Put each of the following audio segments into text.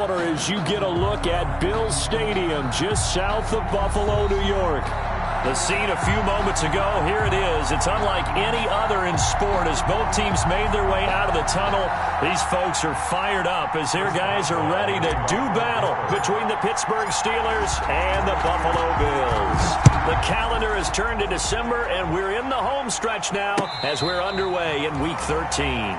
quarter as you get a look at Bills Stadium just south of Buffalo, New York. The scene a few moments ago, here it is. It's unlike any other in sport as both teams made their way out of the tunnel. These folks are fired up as their guys are ready to do battle between the Pittsburgh Steelers and the Buffalo Bills. The calendar has turned to December, and we're in the home stretch now as we're underway in Week 13.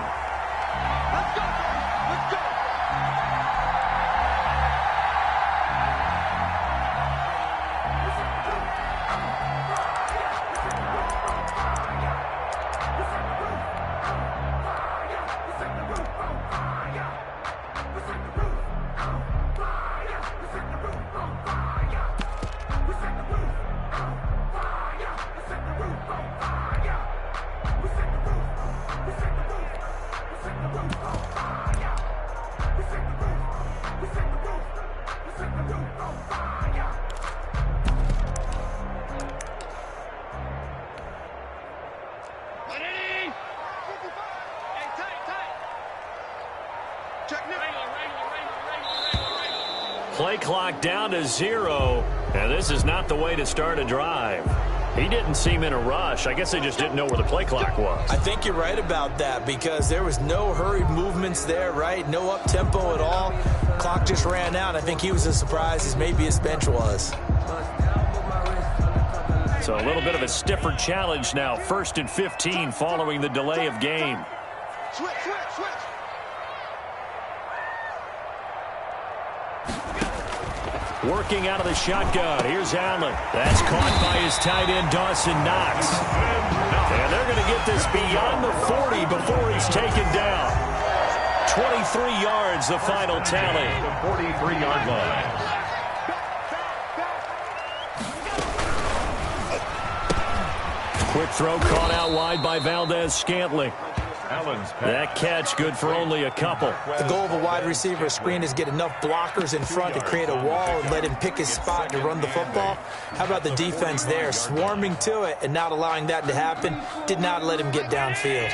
Play clock down to 0, and this is not the way to start a drive. He didn't seem in a rush. I guess they just didn't know where the play clock was. I think you're right about that because there was no hurried movements there, right? No up-tempo at all. Clock just ran out. I think he was as surprised as maybe his bench was. So a little bit of a stiffer challenge now. 1st and 15 following the delay of game. Switch. Working out of the shotgun. Here's Allen. That's caught by his tight end, Dawson Knox. And they're going to get this beyond the 40 before he's taken down. 23 yards, the final tally. The 43-yard line. Quick throw caught out wide by Valdez-Scantling. That catch good for only a couple. The goal of a wide receiver screen is get enough blockers in front to create a wall and let him pick his spot to run the football. How about the defense there, swarming to it and not allowing that to happen? Did not let him get downfield.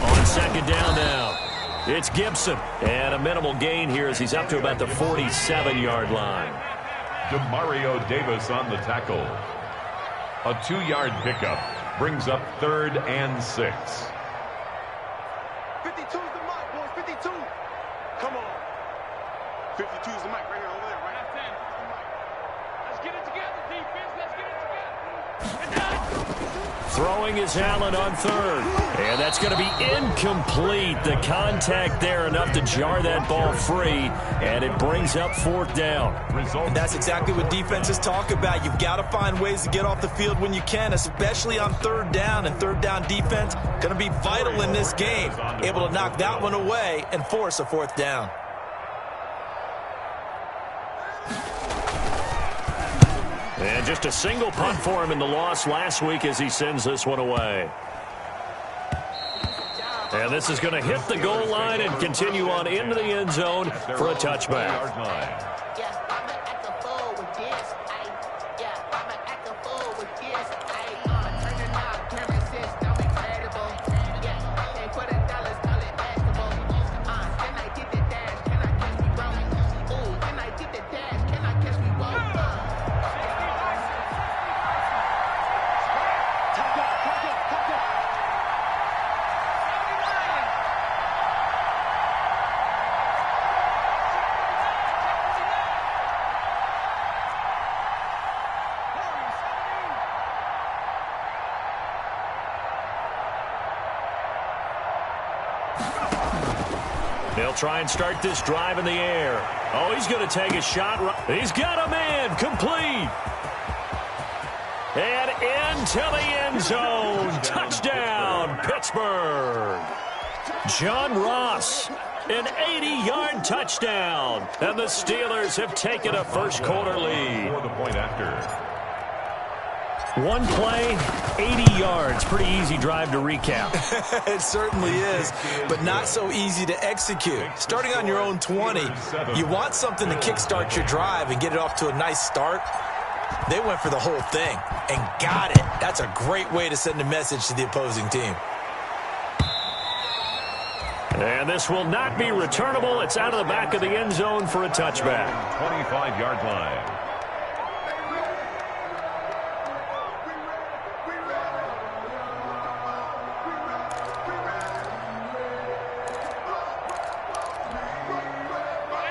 On second down now, it's Gibson. And a minimal gain here as he's up to about the 47-yard line. Demario Davis on the tackle. A 2-yard pickup brings up 3rd and 6. 52's the mic, boys. 52. Come on. 52's the mic right here, over there, right? Let's get it together, defense. Let's get it together. Throwing is Allen on 3rd. And that's going to be incomplete. The contact there enough to jar that ball free. And it brings up 4th down. And that's exactly what defenses talk about. You've got to find ways to get off the field when you can, especially on 3rd down. And 3rd down defense going to be vital in this game. Able to knock that one away and force a 4th down. And just a single punt for him in the loss last week as he sends this one away. And this is going to hit the goal line and continue on into the end zone for a touchback. They'll try and start this drive in the air. Oh, he's going to take a shot. He's got a man. Complete. And into the end zone. Touchdown, Pittsburgh. John Ross, an 80-yard touchdown. And the Steelers have taken a first-quarter lead. For the point after. One play, 80 yards. Pretty easy drive to recap. It certainly is, but not so easy to execute. Starting on your own 20, you want something to kickstart your drive and get it off to a nice start. They went for the whole thing and got it. That's a great way to send a message to the opposing team. And this will not be returnable. It's out of the back of the end zone for a touchback. 25-yard line.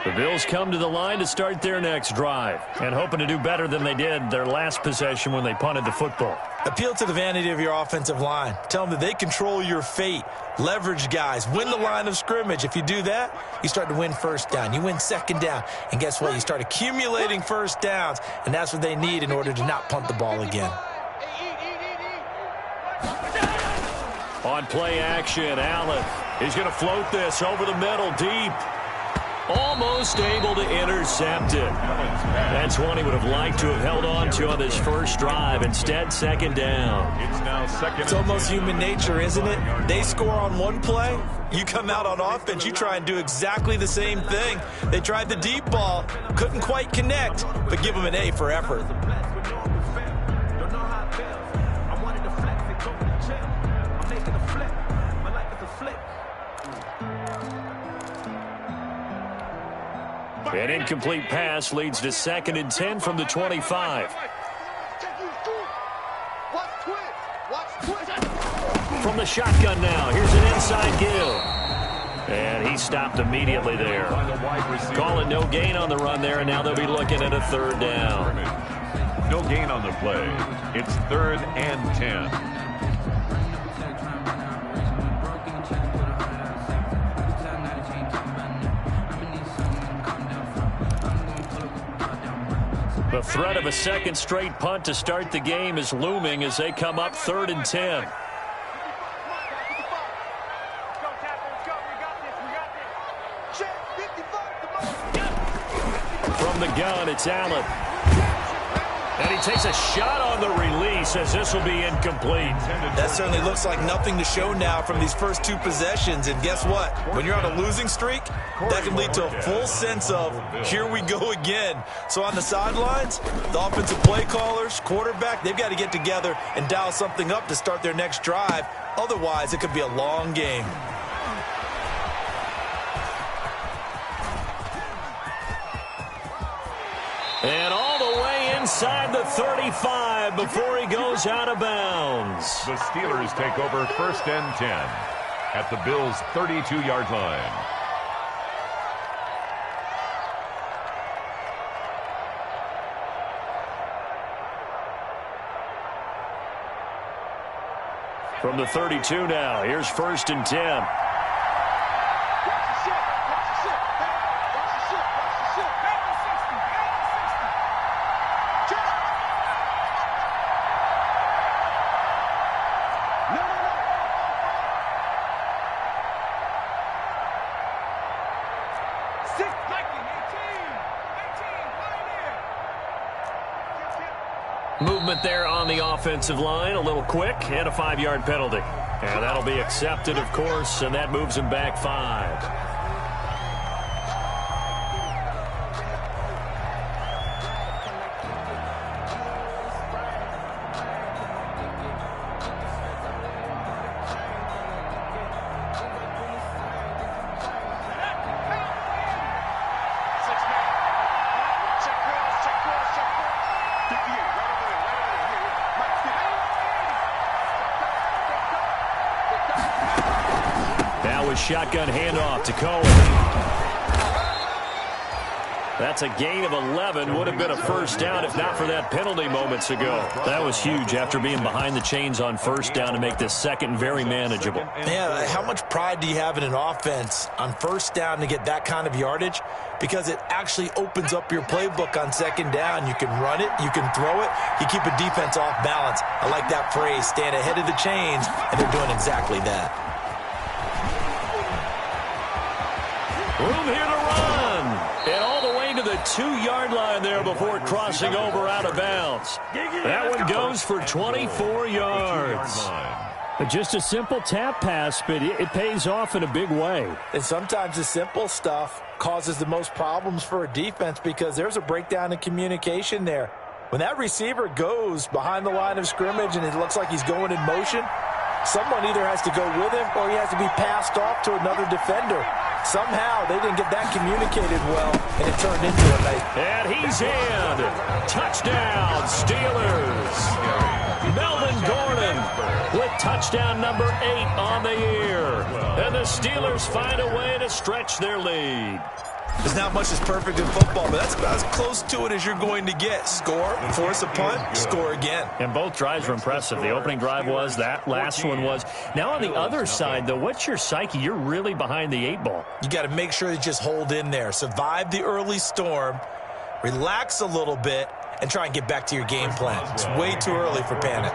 The Bills come to the line to start their next drive and hoping to do better than they did their last possession when they punted the football. Appeal to the vanity of your offensive line. Tell them that they control your fate. Leverage guys. Win the line of scrimmage. If you do that, you start to win first down. You win second down. And guess what? You start accumulating first downs. And that's what they need in order to not punt the ball again. On play action, Allen. He's going to float this over the middle deep. Almost able to intercept it. That's one he would have liked to have held on to on this first drive. Instead, second down. It's now second. It's almost human nature, isn't it? They score on one play. You come out on offense, you try and do exactly the same thing. They tried the deep ball, couldn't quite connect, but give them an A for effort. An incomplete pass leads to 2nd and 10 from the 25. From the shotgun now, here's an inside give. And he stopped immediately there. Calling no gain on the run there, and now they'll be looking at a 3rd down. No gain on the play. It's 3rd and 10. The threat of a second straight punt to start the game is looming as they come up 3rd and 10. From the gun, it's Allen. And he takes a shot on the release as this will be incomplete. That certainly looks like nothing to show now from these first 2 possessions. And guess what? When you're on a losing streak, that can lead to a full sense of, here we go again. So on the sidelines, the offensive play callers, quarterback, they've got to get together and dial something up to start their next drive. Otherwise, it could be a long game. And all the way inside the 35 before he goes out of bounds. The Steelers take over 1st and 10 at the Bills' 32-yard line. From the 32 now, here's 1st and 10. Movement there on the offensive line, a little quick, and a 5-yard penalty. And that'll be accepted, of course, and that moves him back 5. Shotgun handoff to Cohen. That's a gain of 11. Would have been a first down if not for that penalty moments ago. That was huge after being behind the chains on first down to make this second very manageable. Man, how much pride do you have in an offense on first down to get that kind of yardage? Because it actually opens up your playbook on second down. You can run it, you can throw it, you keep a defense off balance. I like that phrase, stand ahead of the chains, and they're doing exactly that. Room here to run. And all the way to the 2-yard line there before crossing over out of bounds. That one goes for 24 yards. Just a simple tap pass, but it pays off in a big way. And sometimes the simple stuff causes the most problems for a defense because there's a breakdown in communication there. When that receiver goes behind the line of scrimmage and it looks like he's going in motion, someone either has to go with him or he has to be passed off to another defender. Somehow they didn't get that communicated well, and it turned into a nice. And he's in. Touchdown, Steelers. Melvin Gordon with touchdown number 8 on the year. And the Steelers find a way to stretch their lead. There's not much that's perfect in football, but that's about as close to it as you're going to get. Score, force a punt, score again. And both drives were impressive. The opening drive was, that last one was. Now on the other side, though, what's your psyche? You're really behind the 8 ball. You got to make sure you just hold in there. Survive the early storm, relax a little bit, and try and get back to your game plan. It's way too early for panic.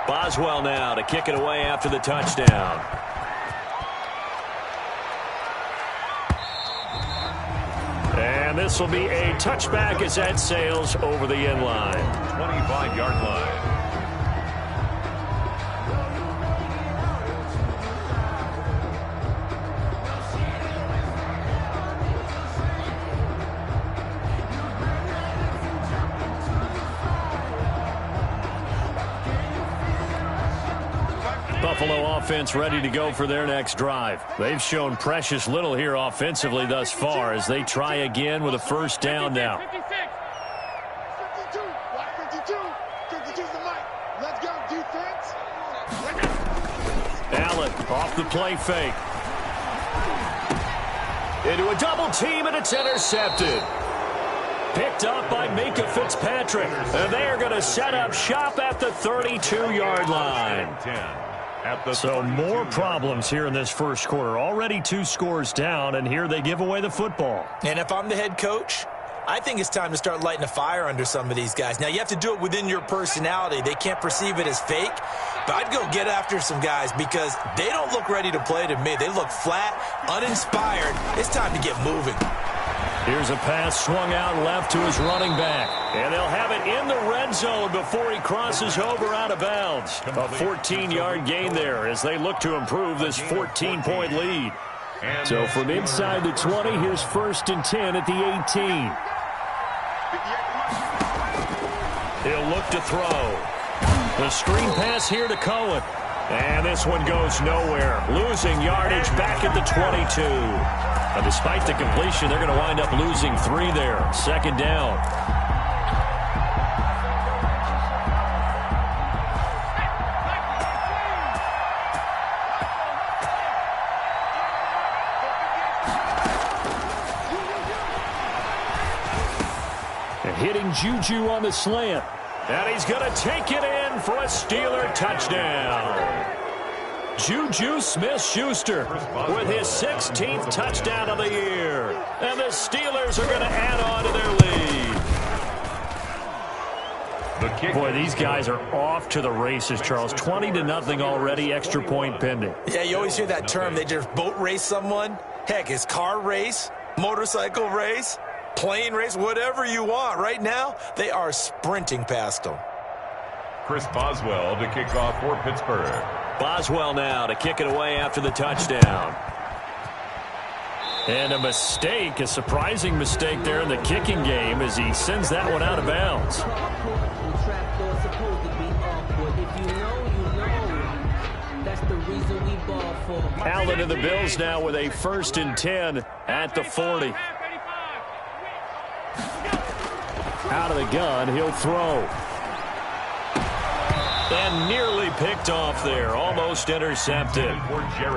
Boswell now to kick it away after the touchdown. And this will be a touchback as that sails over the end line. 25-yard line. Buffalo offense ready to go for their next drive. They've shown precious little here offensively thus far as they try again with a first down now. 52, watch 52. 52's the mic. Let's go, defense. Allen off the play fake. Into a double team, and it's intercepted. Picked up by Minka Fitzpatrick. And they are going to set up shop at the 32-yard line. So more problems here in this first quarter. Already 2 scores down, and here they give away the football. And if I'm the head coach, I think it's time to start lighting a fire under some of these guys. Now, you have to do it within your personality. They can't perceive it as fake. But I'd go get after some guys because they don't look ready to play to me. They look flat, uninspired. It's time to get moving. Here's a pass swung out left to his running back. And they'll have it in the red zone before he crosses over out of bounds. A 14-yard gain there as they look to improve this 14-point lead. So from inside the 20, here's 1st and 10 at the 18. He'll look to throw. The screen pass here to Cohen. And this one goes nowhere. Losing yardage back at the 22. And despite the completion, they're going to wind up losing 3 there. 2nd down. And hitting Juju on the slant. And he's going to take it in for a Steeler touchdown. Juju Smith-Schuster with his 16th touchdown of the year. And the Steelers are going to add on to their lead. Boy, these guys are off to the races, Charles. 20-0 already, extra point pending. Yeah, you always hear that term. They just boat race someone. Heck, it's car race, motorcycle race, plane race, whatever you want. Right now, they are sprinting past them. Chris Boswell to kick off for Pittsburgh. Boswell now to kick it away after the touchdown. And a mistake, a surprising mistake there in the kicking game as he sends that one out of bounds. Allen and the Bills now with a 1st and 10 at the 40. Out of the gun, he'll throw. And nearly picked off there. Almost intercepted.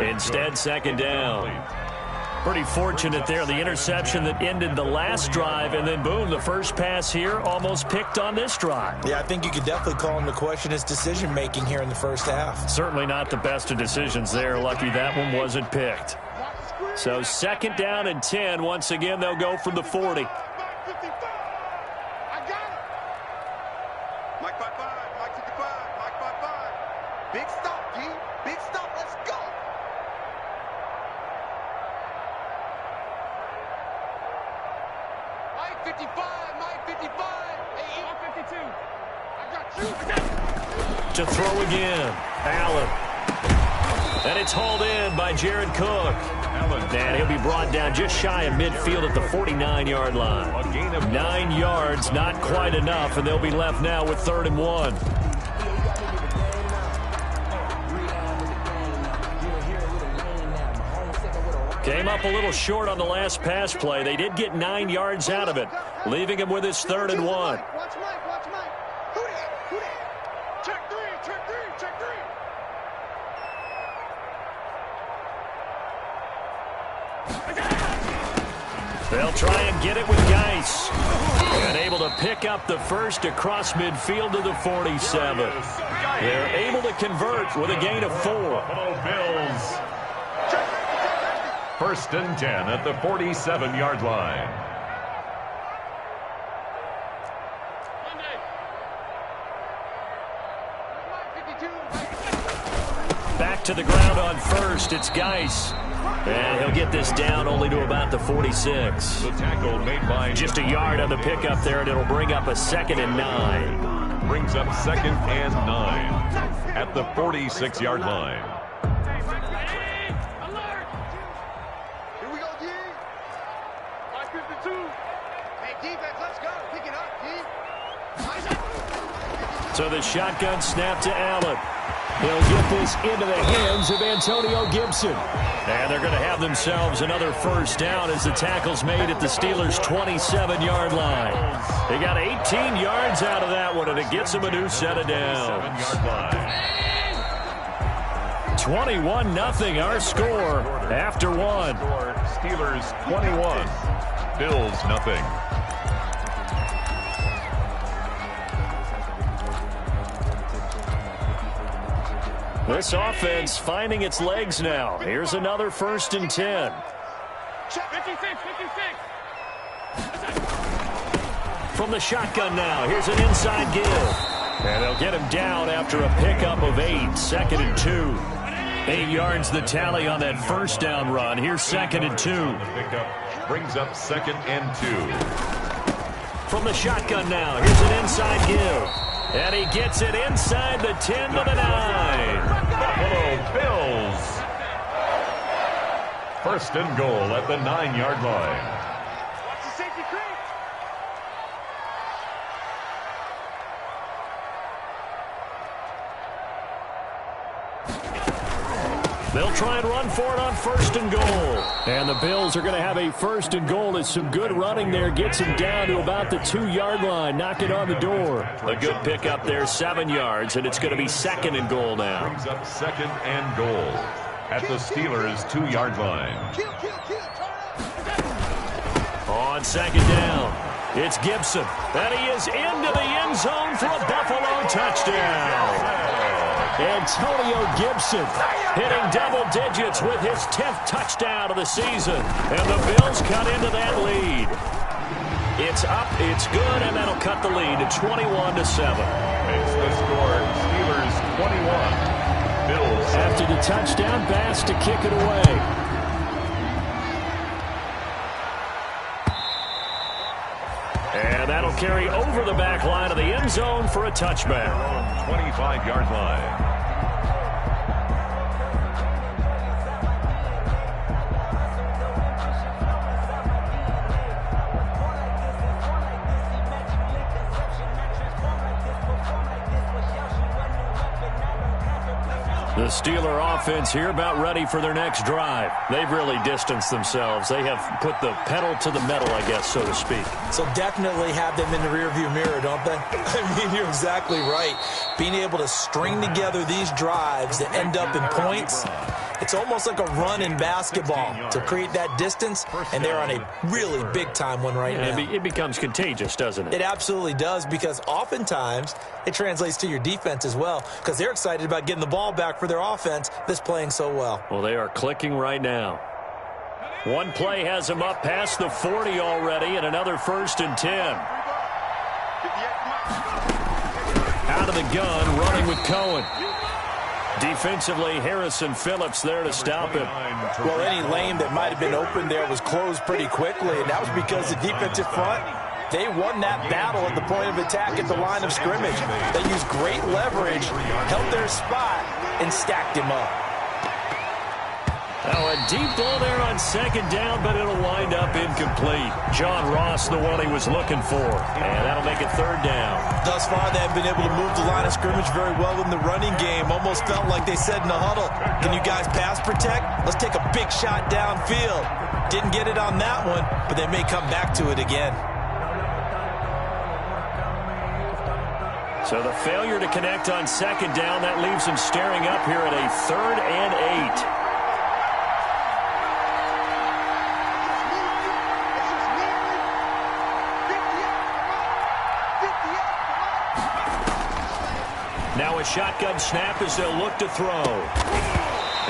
Instead, 2nd down. Pretty fortunate there. The interception that ended the last drive, and then, boom, the first pass here almost picked on this drive. Yeah, I think you could definitely call him to question his decision-making here in the first half. Certainly not the best of decisions there. Lucky that one wasn't picked. So 2nd down and 10. Once again, they'll go from the 40. Big stop, G. Big stop. Let's go. Mike 55. Mike 55. Hey, Mike 52. I got you. To throw again. Allen. And it's hauled in by Jared Cook. And he'll be brought down just shy of midfield at the 49-yard line. 9 yards, not quite enough, and they'll be left now with 3rd and 1. Came up a little short on the last pass play. They did get 9 yards out of it, leaving him with his 3rd and 1. Watch Mike, watch Mike. Who that? Check three, check three. They'll try and get it with Geis. And able to pick up the first across midfield to the 47. They're able to convert with a gain of 4. Bills. 1st and 10 at the 47-yard line. Back to the ground on 1st. It's Geis. And he'll get this down only to about the 46. The tackle made by just a yard on the pickup there, and it'll bring up a 2nd and 9. Brings up 2nd and 9 at the 46-yard line. Here we go, D. 552. Hey, defense, let's go. Pick it up, D. So the shotgun snap to Allen. He'll get this into the hands of Antonio Gibson. And they're going to have themselves another 1st down as the tackle's made at the Steelers' 27-yard line. They got 18 yards out of that one, and it gets them a new set of downs. 21-0 our score after 1. Steelers 21, Bills nothing. This offense finding its legs now. Here's another 1st and 10. 56. From the shotgun now, here's an inside give. And they'll get him down after a pickup of 8, 2nd and 2. 8 yards the tally on that 1st down run. Here's 2nd and 2. Pickup brings up 2nd and 2. From the shotgun now, here's an inside give. And he gets it inside the 10 to the 9. Buffalo Bills. 1st and goal at the 9-yard line. Watch the safety creep. They'll try and run for it on 1st and goal. And the Bills are going to have a 1st and goal as some good running there gets him down to about the 2-yard line, knocking on the door. A good pickup there, 7 yards, and it's going to be 2nd and goal now. Brings up 2nd and goal at the Steelers' 2-yard line. On 2nd down, it's Gibson. And he is into the end zone for a Buffalo touchdown. Antonio Gibson hitting double digits with his 10th touchdown of the season. And the Bills cut into that lead. It's up, it's good, and that'll cut the lead to 21-7. Makes the score Steelers 21. Bills. After the touchdown, Bass to kick it away. And that'll carry over the back line of the end zone for a touchback. 25-yard line. The Steeler offense here about ready for their next drive. They've really distanced themselves. They have put the pedal to the metal, I guess, so to speak. So definitely have them in the rearview mirror, don't they? I mean, you're exactly right. Being able to string together these drives that end up in points, it's almost like a run in basketball to create that distance, and they're on a really big-time one right now. It becomes contagious, doesn't it? It absolutely does, because oftentimes it translates to your defense as well, because they're excited about getting the ball back for their offense that's playing so well. Well, they are clicking right now. One play has them up past the 40 already, and another 1st and 10. Out of the gun, running with Cohen. Defensively, Harrison Phillips there to stop him. Well, any lane that might have been open there was closed pretty quickly, and that was because the defensive front, they won that battle at the point of attack at the line of scrimmage. They used great leverage, held their spot, and stacked him up. Oh, a deep ball there on second down, but it'll wind up incomplete. John Ross, the one he was looking for. And that'll make it third down. Thus far, they have been able to move the line of scrimmage very well in the running game. Almost felt like they said in the huddle, can you guys pass protect? Let's take a big shot downfield. Didn't get it on that one, but they may come back to it again. So the failure to connect on second down, that leaves them staring up here at a 3rd and 8. Now a shotgun snap as they'll look to throw.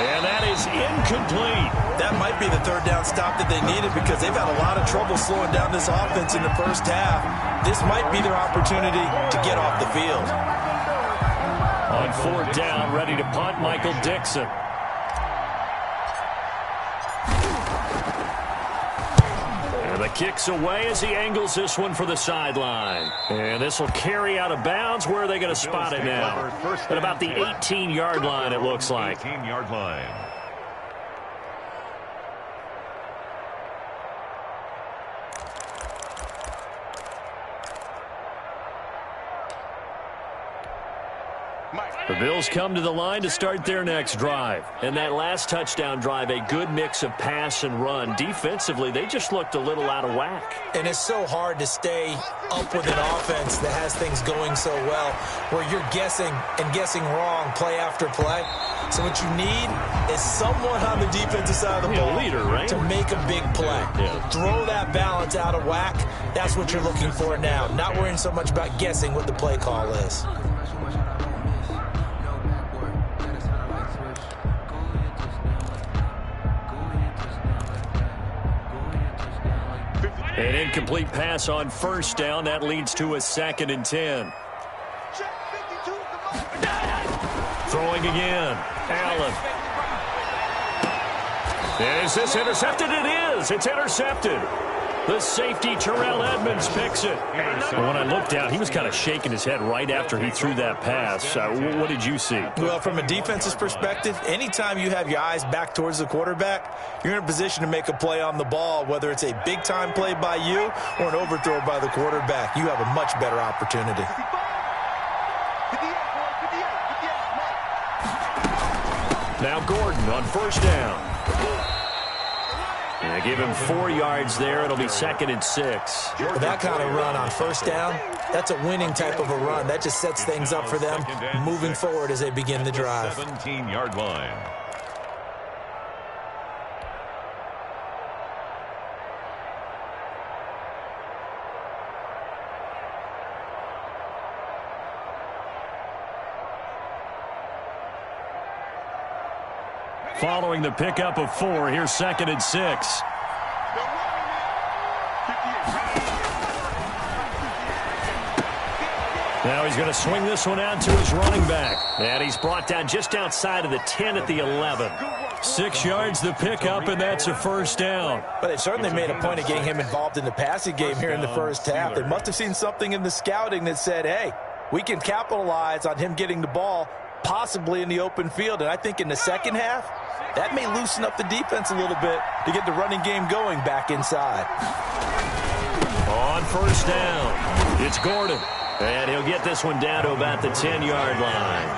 And that is incomplete. That might be the third down stop that they needed because they've had a lot of trouble slowing down this offense in the first half. This might be their opportunity to get off the field. On 4th down, ready to punt, Michael Dixon. The kick's away as he angles this one for the sideline. And this will carry out of bounds. Where are they going to spot it now? At about the 18-yard line, it looks like. 18-yard line. The Bills come to the line to start their next drive. And that last touchdown drive, a good mix of pass and run. Defensively, they just looked a little out of whack. And it's so hard to stay up with an offense that has things going so well, where you're guessing and guessing wrong play after play. So what you need is someone on the defensive side of the ball leader, right? to make a big play. Yeah. Throw that balance out of whack. That's what you're looking for now. Not worrying so much about guessing what the play call is. An incomplete pass on 1st down. That leads to a 2nd and 10. Throwing again. Allen. Is this intercepted? It is. It's intercepted. The safety, Terrell Edmonds, picks it. And when I looked down, he was kind of shaking his head right after he threw that pass. What did you see? Well, from a defense's perspective, anytime you have your eyes back towards the quarterback, you're in a position to make a play on the ball, whether it's a big-time play by you or an overthrow by the quarterback. You have a much better opportunity. Now Gordon on 1st down. And they give him 4 yards there. It'll be 2nd and 6. With that kind of run on 1st down, that's a winning type of a run. That just sets things up for them moving forward as they begin the drive. 17-yard line. Following the pickup of 4, here's 2nd and 6. Now he's going to swing this one out to his running back. And he's brought down just outside of the 10 at the 11. 6 yards the pickup, and that's a 1st down. But they certainly made a point of getting him involved in the passing game here in the first half. They must have seen something in the scouting that said, hey, we can capitalize on him getting the ball possibly in the open field. And I think in the second half, that may loosen up the defense a little bit to get the running game going back inside. On 1st down, it's Gordon. And he'll get this one down to about the 10-yard line.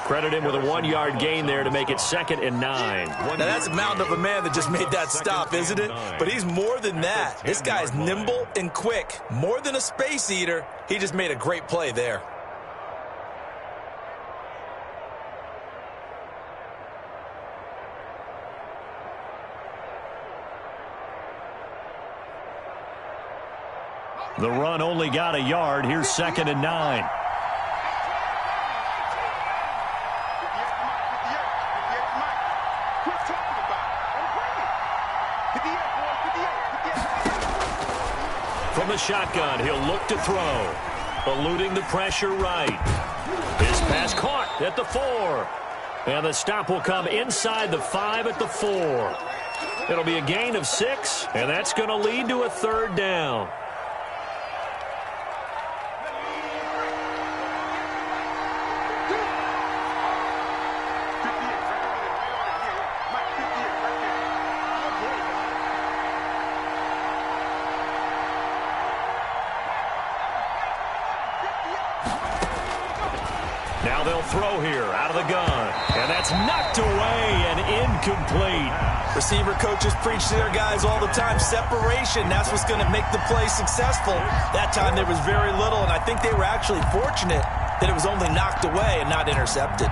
Credit him with a 1-yard gain there to make it 2nd and 9. Now that's a mountain of a man that just made that stop, isn't it? But he's more than that. This guy's nimble and quick. More than a space eater. He just made a great play there. The run only got a yard. Here's 2nd and 9. From the shotgun, he'll look to throw. Eluding the pressure right. His pass caught at the 4. And the stop will come inside the 5 at the 4. It'll be a gain of 6, and that's going to lead to a 3rd down. they'll throw here out of the gun. And that's knocked away and incomplete. Receiver coaches preach to their guys all the time. Separation, that's what's going to make the play successful. That time there was very little, and I think they were actually fortunate that it was only knocked away and not intercepted.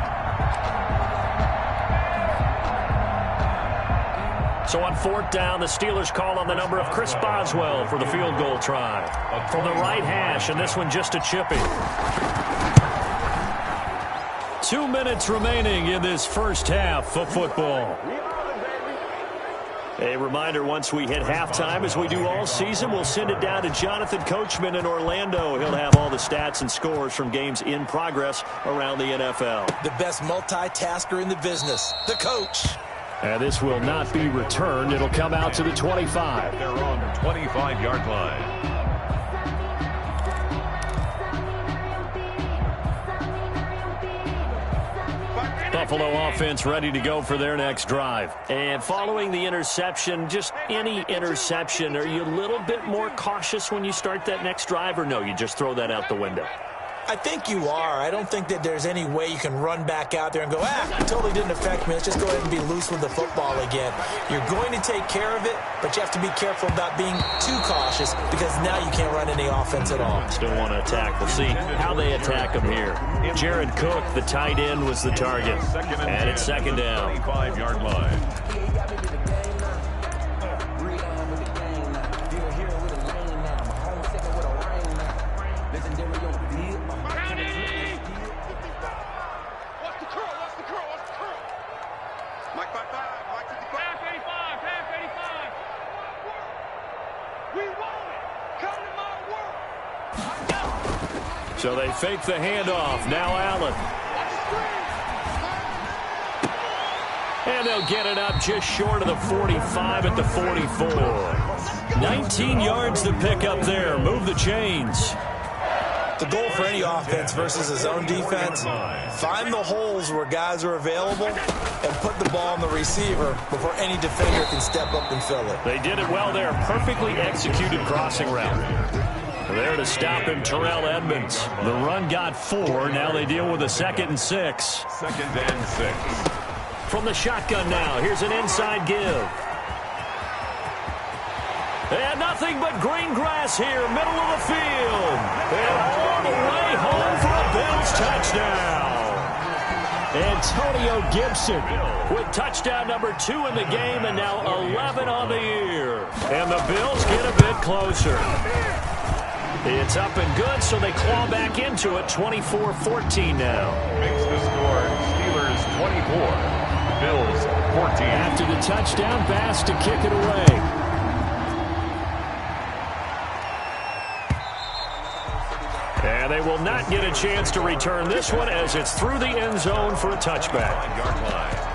So on fourth down, the Steelers call on the number of Chris Boswell for the field goal try. From the right hash, and this one just a chippy. 2 minutes remaining in this first half of football. A reminder, once we hit halftime, as we do all season, we'll send it down to Jonathan Coachman in Orlando. He'll have all the stats and scores from games in progress around the NFL. The best multitasker in the business, the coach. And this will not be returned. It'll come out to the 25. They're on the 25-yard line. Buffalo offense ready to go for their next drive. And following the interception, just any interception, are you a little bit more cautious when you start that next drive, or no, you just throw that out the window? I think you are. I don't think that there's any way you can run back out there and go, it totally didn't affect me. Let's just go ahead and be loose with the football again. You're going to take care of it, but you have to be careful about being too cautious because now you can't run any offense at all. Still want to attack. We'll see how they attack him here. Jared Cook, the tight end, was the target. And it's second down. 25-yard line. So they fake the handoff. Now Allen. And they'll get it up just short of the 45 at the 44. 19 yards to pick up there. Move the chains. The goal for any offense versus his own defense, find the holes where guys are available and put the ball on the receiver before any defender can step up and fill it. They did it well there. Perfectly executed crossing route. There to stop him, Terrell Edmonds. The run got 4. Now they deal with a 2nd and 6. 2nd and 6. From the shotgun now, here's an inside give. And nothing but green grass here, middle of the field. And all the way home for a Bills touchdown. Antonio Gibson with touchdown number 2 in the game and now 11 on the year. And the Bills get a bit closer. It's up and good, so they claw back into it, 24-14 now. Makes the score Steelers 24, Bills 14. After the touchdown, Bass to kick it away. And they will not get a chance to return this one as it's through the end zone for a touchback. 5-yard line.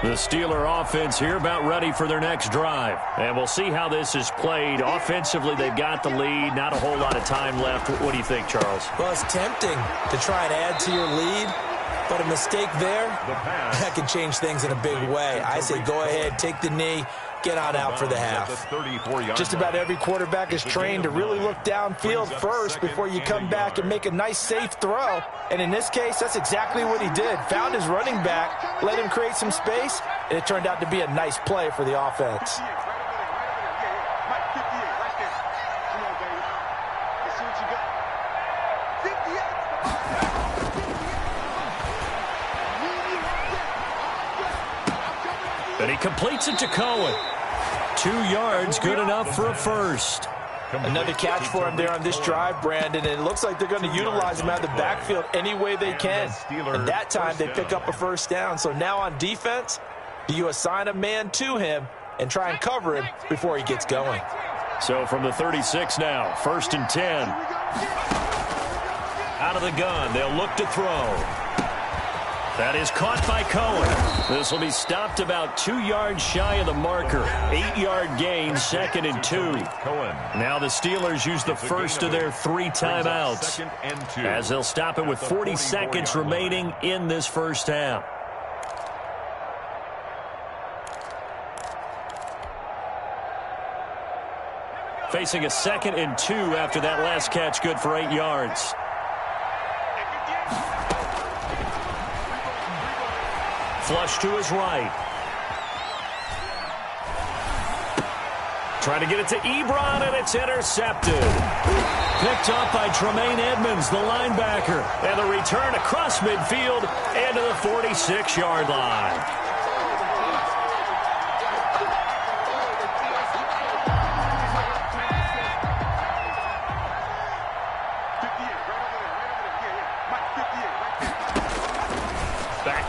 The Steeler offense here about ready for their next drive. And we'll see how this is played. Offensively, they've got the lead. Not a whole lot of time left. What do you think, Charles? Well, it's tempting to try and add to your lead, but a mistake there, that can change things in a big way. I say go ahead, take the knee, get on out for the half. Just about every quarterback is trained to really look downfield first before you come back and make a nice, safe throw. And in this case, that's exactly what he did. Found his running back, let him create some space, and it turned out to be a nice play for the offense. And he completes it to Cohen. 2 yards, good enough for a first. Another catch for him there on this drive, Brandon, and it looks like they're going to utilize him out of the backfield any way they can. And that time they pick up a first down. So now on defense, do you assign a man to him and try and cover him before he gets going? So from the 36 now, 1st and 10. Out of the gun, they'll look to throw. That is caught by Cohen. This will be stopped about 2 yards shy of the marker. 8-yard gain, 2nd and 2. Now the Steelers use the first of their 3 timeouts, as they'll stop it with 40 seconds remaining in this first half. Facing a 2nd and 2 after that last catch, good for 8 yards. Flush to his right. Trying to get it to Ebron, and it's intercepted. Picked up by Tremaine Edmonds, the linebacker. And the return across midfield into the 46-yard line.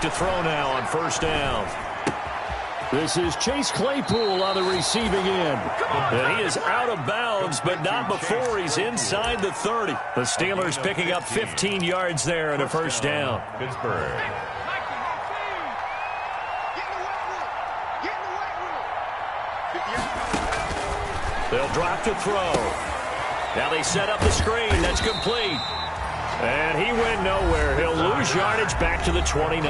To throw now on first down. This is Chase Claypool on the receiving end. And he is out of bounds, but not before he's inside the 30. The Steelers picking up 15 yards there and a first down. Pittsburgh. They'll drop to throw. Now they set up the screen. That's complete. And he went nowhere. He'll lose yardage back to the 29.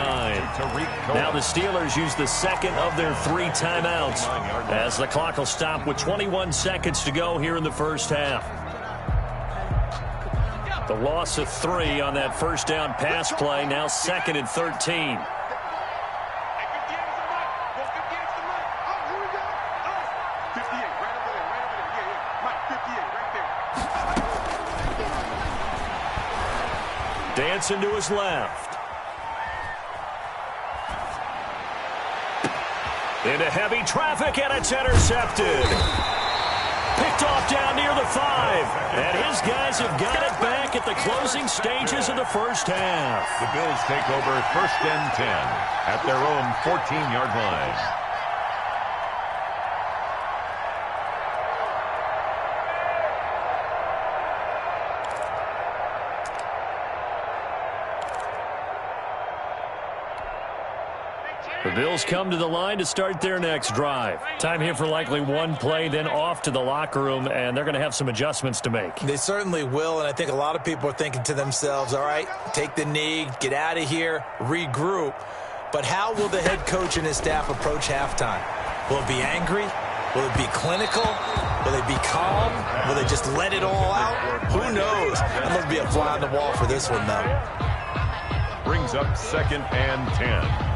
Now the Steelers use the second of their 3 timeouts, as the clock will stop with 21 seconds to go here in the first half. The loss of 3 on that first down pass play, now 2nd and 13. Dancing to his left. Into heavy traffic, and it's intercepted. Picked off down near the 5. And his guys have got it back at the closing stages of the first half. The Bills take over 1st and 10 at their own 14-yard line. The Bills come to the line to start their next drive. Time here for likely one play, then off to the locker room, and they're going to have some adjustments to make. They certainly will, and I think a lot of people are thinking to themselves, all right, take the knee, get out of here, regroup. But how will the head coach and his staff approach halftime? Will it be angry? Will it be clinical? Will they be calm? Will they just let it all out? Who knows? That must be a fly on the wall for this one, though. Brings up 2nd and 10.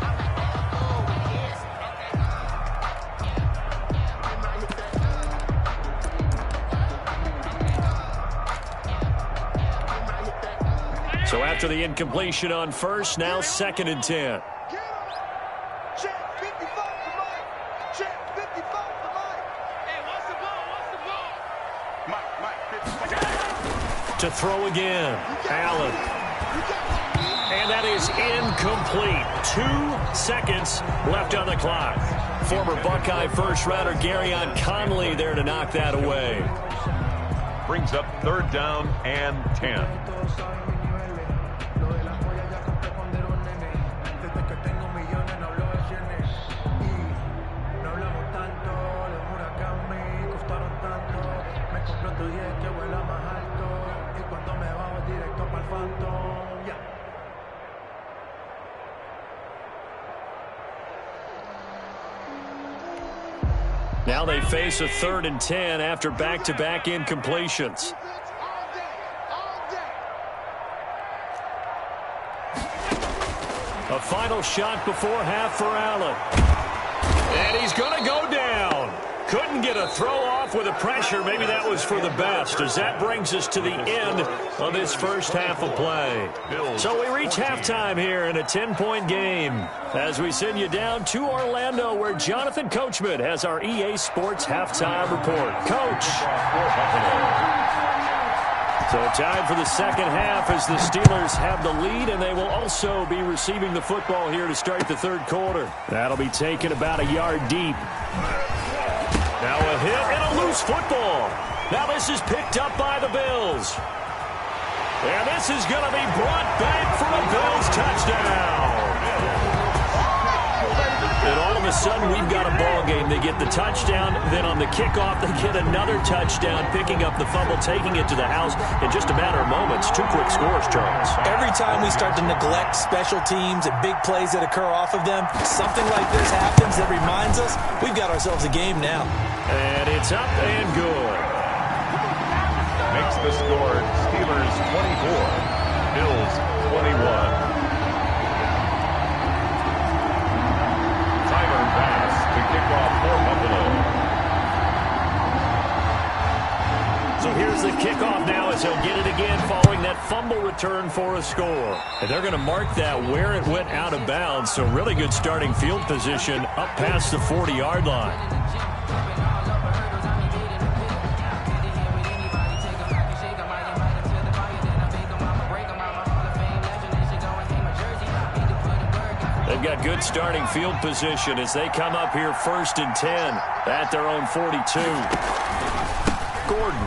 So after the incompletion on first, now 2nd and 10. To throw again, Allen. And that is incomplete. 2 seconds left on the clock. Former Buckeye first-rounder Garyon Conley there to knock that away. Brings up 3rd down and 10. Now they face a 3rd and 10 after back-to-back incompletions. A final shot before half for Allen. And he's going to go down. Couldn't get a throw off with the pressure. Maybe that was for the best, as that brings us to the end of this first half of play. So we reach halftime here in a 10-point game as we send you down to Orlando, where Jonathan Coachman has our EA Sports halftime report. Coach. So time for the second half as the Steelers have the lead, and they will also be receiving the football here to start the 3rd quarter. That'll be taken about a yard deep. Now a hit and a loose football. Now this is picked up by the Bills. And this is going to be brought back for a Bills touchdown. of a sudden, we've got a ball game. They get the touchdown, then on the kickoff, they get another touchdown, picking up the fumble, taking it to the house in just a matter of moments. 2 quick scores, Charles. Every time we start to neglect special teams and big plays that occur off of them, something like this happens that reminds us we've got ourselves a game now. And it's up and good. Makes the score Steelers 24, Bills 21. Tyler Bass to kick off for Buffalo. So here's the kickoff now as he'll get it again following that fumble return for a score. And they're going to mark that where it went out of bounds. So really good starting field position up past the 40-yard line. They've got good starting field position as they come up here 1st and 10 at their own 42. Gordon.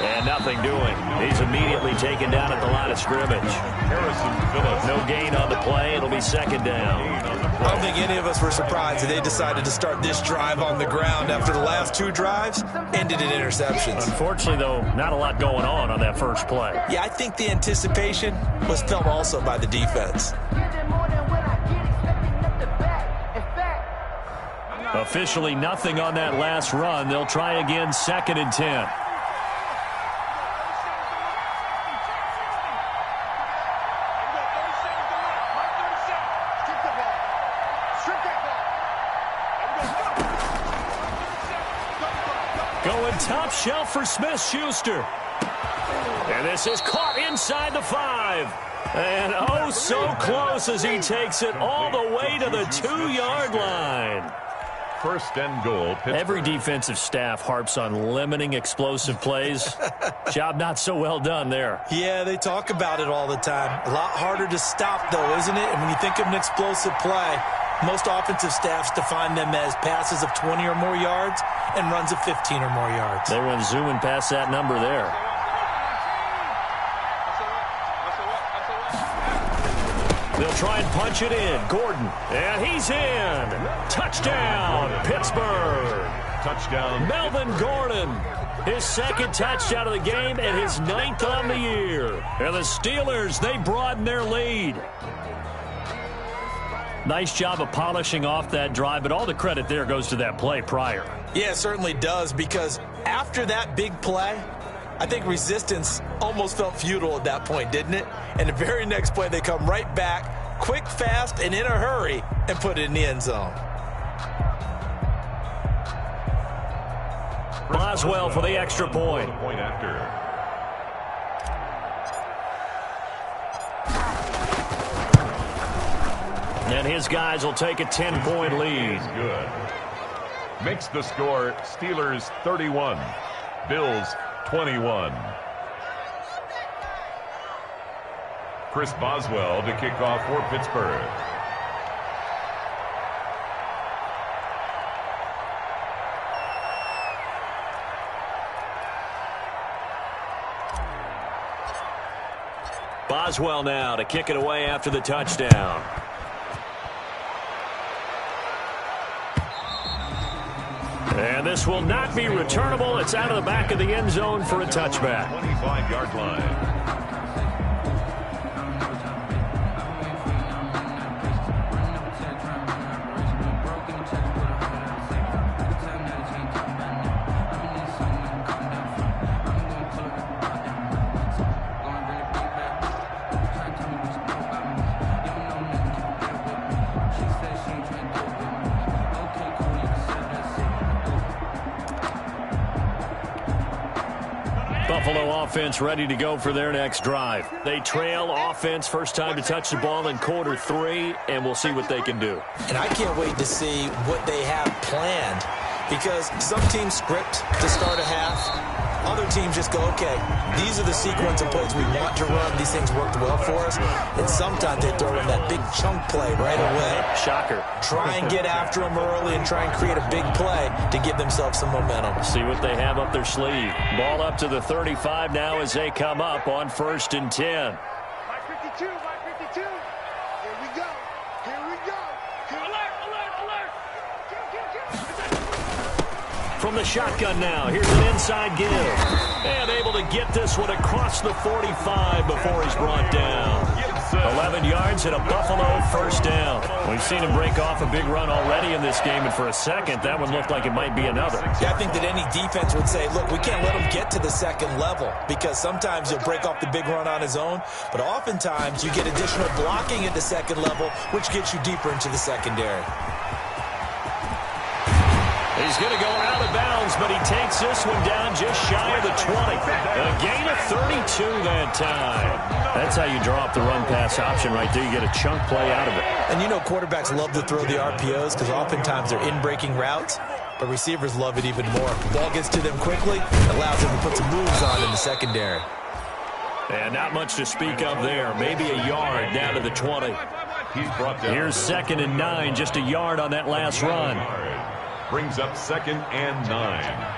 And nothing doing. He's immediately taken down at the line of scrimmage. Harrison Phillips. No gain on the play. It'll be 2nd down. I don't think any of us were surprised that they decided to start this drive on the ground after the last 2 drives ended in interceptions. Unfortunately, though, not a lot going on that first play. Yeah, I think the anticipation was felt also by the defense. Officially nothing on that last run. They'll try again 2nd and 10. Going top shelf for Smith-Schuster. And this is caught inside the 5. And oh, so close as he takes it all the way to the 2-yard line. 1st and goal. Pittsburgh. Every defensive staff harps on limiting explosive plays. Job not so well done there. Yeah, they talk about it all the time. A lot harder to stop, though, isn't it? And when you think of an explosive play, most offensive staffs define them as passes of 20 or more yards and runs of 15 or more yards. They went zooming past that number there. They'll try and punch it in. Gordon. And he's in. Touchdown, Pittsburgh. Touchdown. Melvin Gordon. His 2nd touchdown of the game and his 9th on the year. And the Steelers, they broaden their lead. Nice job of polishing off that drive, but all the credit there goes to that play prior. Yeah, it certainly does, because after that big play, I think resistance almost felt futile at that point, didn't it? And the very next play, they come right back, quick, fast, and in a hurry, and put it in the end zone. Boswell for the extra point. Point after. And his guys will take a 10-point lead. Good. Makes the score Steelers 31, Bills 21. Chris Boswell to kick off for Pittsburgh. Boswell now to kick it away after the touchdown. And this will not be returnable. It's out of the back of the end zone for a touchback. 25-yard line. Buffalo offense ready to go for their next drive. They trail offense, first time to touch the ball in quarter 3, and we'll see what they can do. And I can't wait to see what they have planned, because some teams script to start a half. Other teams just go, okay, these are the sequence of plays we want to run. These things worked well for us. And sometimes they throw in that big chunk play right away. Shocker. Try and get after them early and try and create a big play to give themselves some momentum. See what they have up their sleeve. Ball up to the 35 now as they come up on 1st and 10. By 52, by 52. Here we go. Here we go. Alert, From the shotgun now, here's an inside give. And able to get this one across the 45 before he's brought down. 11 yards and a Buffalo first down. We've seen him break off a big run already in this game, and for a second, that one looked like it might be another. Yeah, I think that any defense would say, look, we can't let him get to the second level, because sometimes he'll break off the big run on his own, but oftentimes you get additional blocking at the second level, which gets you deeper into the secondary. He's going to go out of bounds, but he takes this one down just shy of the 20. A gain of 32 that time. That's how you draw up the run-pass option right there. You get a chunk play out of it. And you know quarterbacks love to throw the RPOs because oftentimes they're in-breaking routes, but receivers love it even more. The ball gets to them quickly, allows them to put some moves on in the secondary. And not much to speak of there. Maybe a yard down to the 20. Here's 2nd and 9, just a yard on that last run. Brings up 2nd and 9.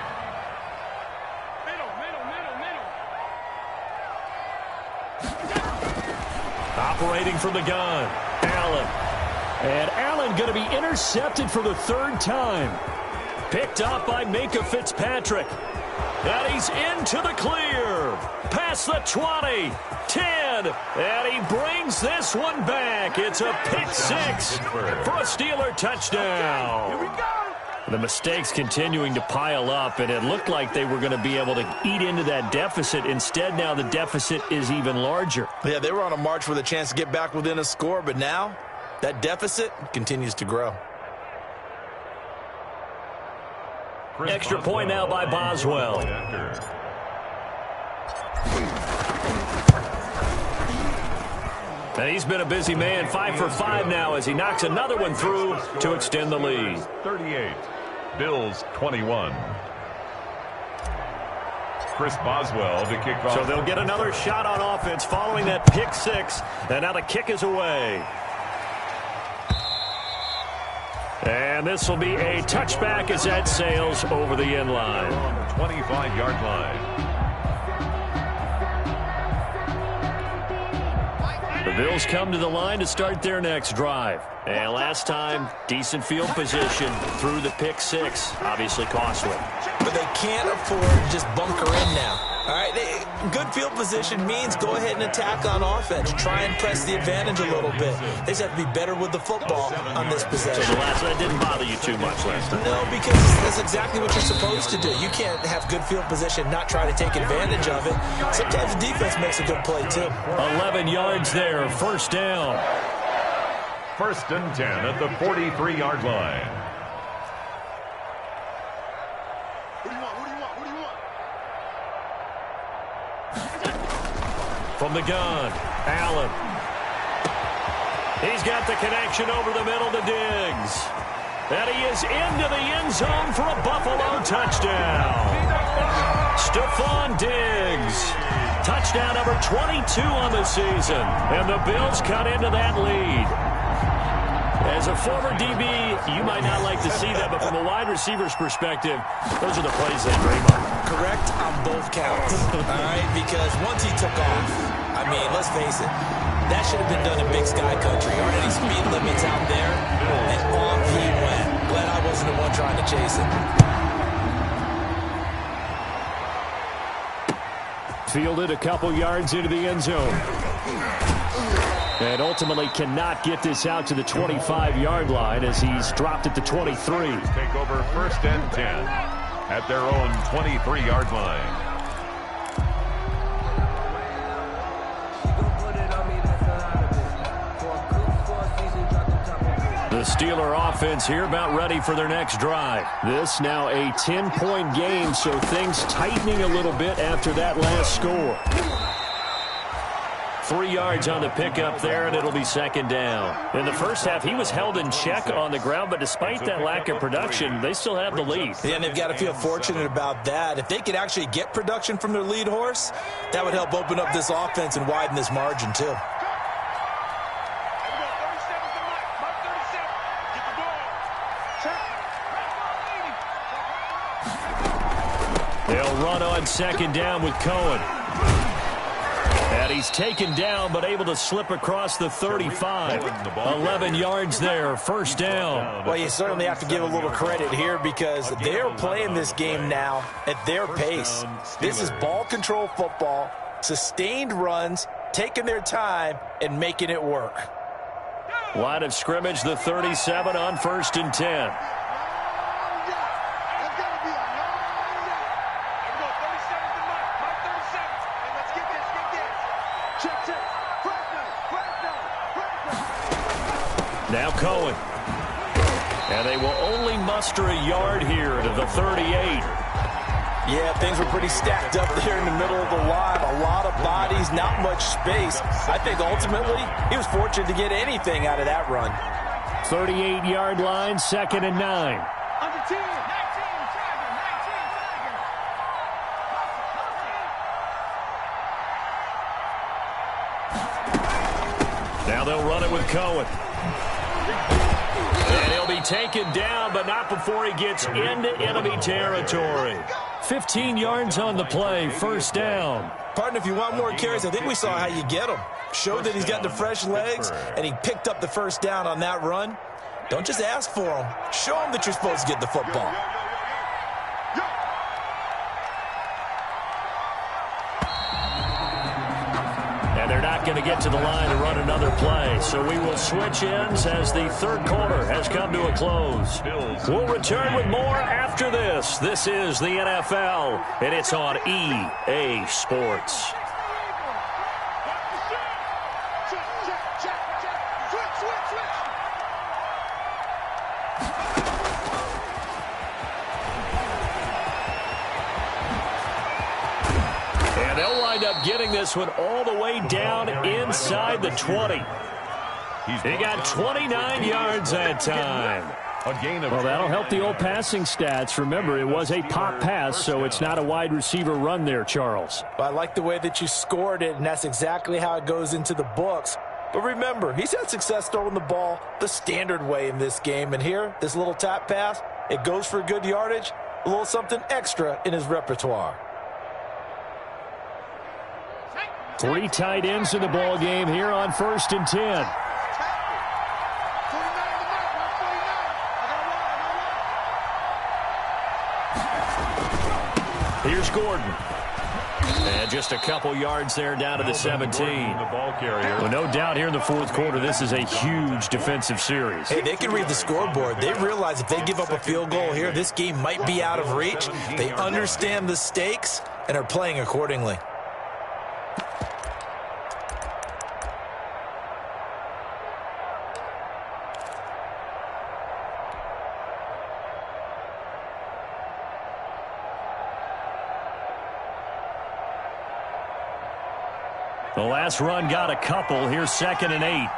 Operating from the gun, Allen. And Allen going to be intercepted for the 3rd time. Picked up by Minkah Fitzpatrick. And he's into the clear. Past the 20, 10, and he brings this one back. It's a pick 6 for a Steeler touchdown. Here we go. The mistakes continuing to pile up, and it looked like they were going to be able to eat into that deficit. Instead, now the deficit is even larger. Yeah, they were on a march with a chance to get back within a score, but now that deficit continues to grow. Extra point now by Boswell. And he's been a busy man, 5 for 5 now as he knocks another one through to extend the lead. 38, Bills 21. Chris Boswell to kick off. So they'll get another shot on offense following that pick 6, and now the kick is away. And this will be a touchback as that sails over the end line. On the 25-yard line. The Bills come to the line to start their next drive. And last time, decent field position through the pick 6. Obviously costly. But they can't afford to just bunker in now. All right, good field position means go ahead and attack on offense. Try and press the advantage a little bit. They just have to be better with the football on this possession. So that didn't bother you too much last time? No, because that's exactly what you're supposed to do. You can't have good field position, not try to take advantage of it. Sometimes the defense makes a good play, too. 11 yards there, first down. 1st and 10 at the 43-yard line. From the gun, Allen. He's got the connection over the middle to Diggs. And he is into the end zone for a Buffalo touchdown. Stephon Diggs. Touchdown number 22 on the season. And the Bills cut into that lead. As a former DB, you might not like to see that, but from a wide receiver's perspective, those are the plays they dream of. Correct on both counts, all right? Because once he took off, I mean, let's face it, that should have been done in Big Sky Country. Aren't any speed limits out there? And off he went. Glad I wasn't the one trying to chase him. Fielded a couple yards into the end zone. And ultimately cannot get this out to the 25-yard line as he's dropped at the 23. Take over 1st and 10 at their own 23-yard line. The Steeler offense here about ready for their next drive. This now a 10-point game, so things tightening a little bit after that last score. 3 yards on the pickup there, and it'll be 2nd down. In the first half, he was held in check on the ground, but despite that lack of production, they still have the lead. Yeah, and they've got to feel fortunate about that. If they could actually get production from their lead horse, that would help open up this offense and widen this margin, too. They'll run on 2nd down with Cohen. And And he's taken down, but able to slip across the 35. 11 yards there, first down. Well, you certainly have to give a little credit here because they're playing this game now at their pace. This is ball control football, sustained runs, taking their time, and making it work. Line of scrimmage, the 37 on 1st and 10. Now Cohen. And they will only muster a yard here to the 38. Yeah, things were pretty stacked up there in the middle of the line. A lot of bodies, not much space. I think ultimately he was fortunate to get anything out of that run. 38-yard line, 2nd and 9. Now they'll run it with Cohen. And he'll be taken down, but not before he gets into enemy territory. 15 yards on the play, first down. Partner, if you want more carries, I think we saw how you get him. Showed that he's got the fresh legs, and he picked up the first down on that run. Don't just ask for him. Show him that you're supposed to get the football. And they're not going to get to the line to run another play. So we will switch ends as the third quarter has come to a close. We'll return with more after this. This is the NFL, and it's on EA Sports. And they'll wind up getting this one all the way down inside the 20. He got 29 yards that time. Well, that'll help the old passing stats. Remember, it was a pop pass, so it's not a wide receiver run there, Charles. Well, I like the way that you scored it, and that's exactly how it goes into the books. But remember, he's had success throwing the ball the standard way in this game. And here, this little tap pass, it goes for good yardage, a little something extra in his repertoire. 3 tight ends in the ball game here on 1st and 10. Here's Gordon. And just a couple yards there down to the 17. Well, no doubt here in the fourth quarter, this is a huge defensive series. Hey, they can read the scoreboard. They realize if they give up a field goal here, this game might be out of reach. They understand the stakes and are playing accordingly. The last run got a couple. Here's 2nd and 8.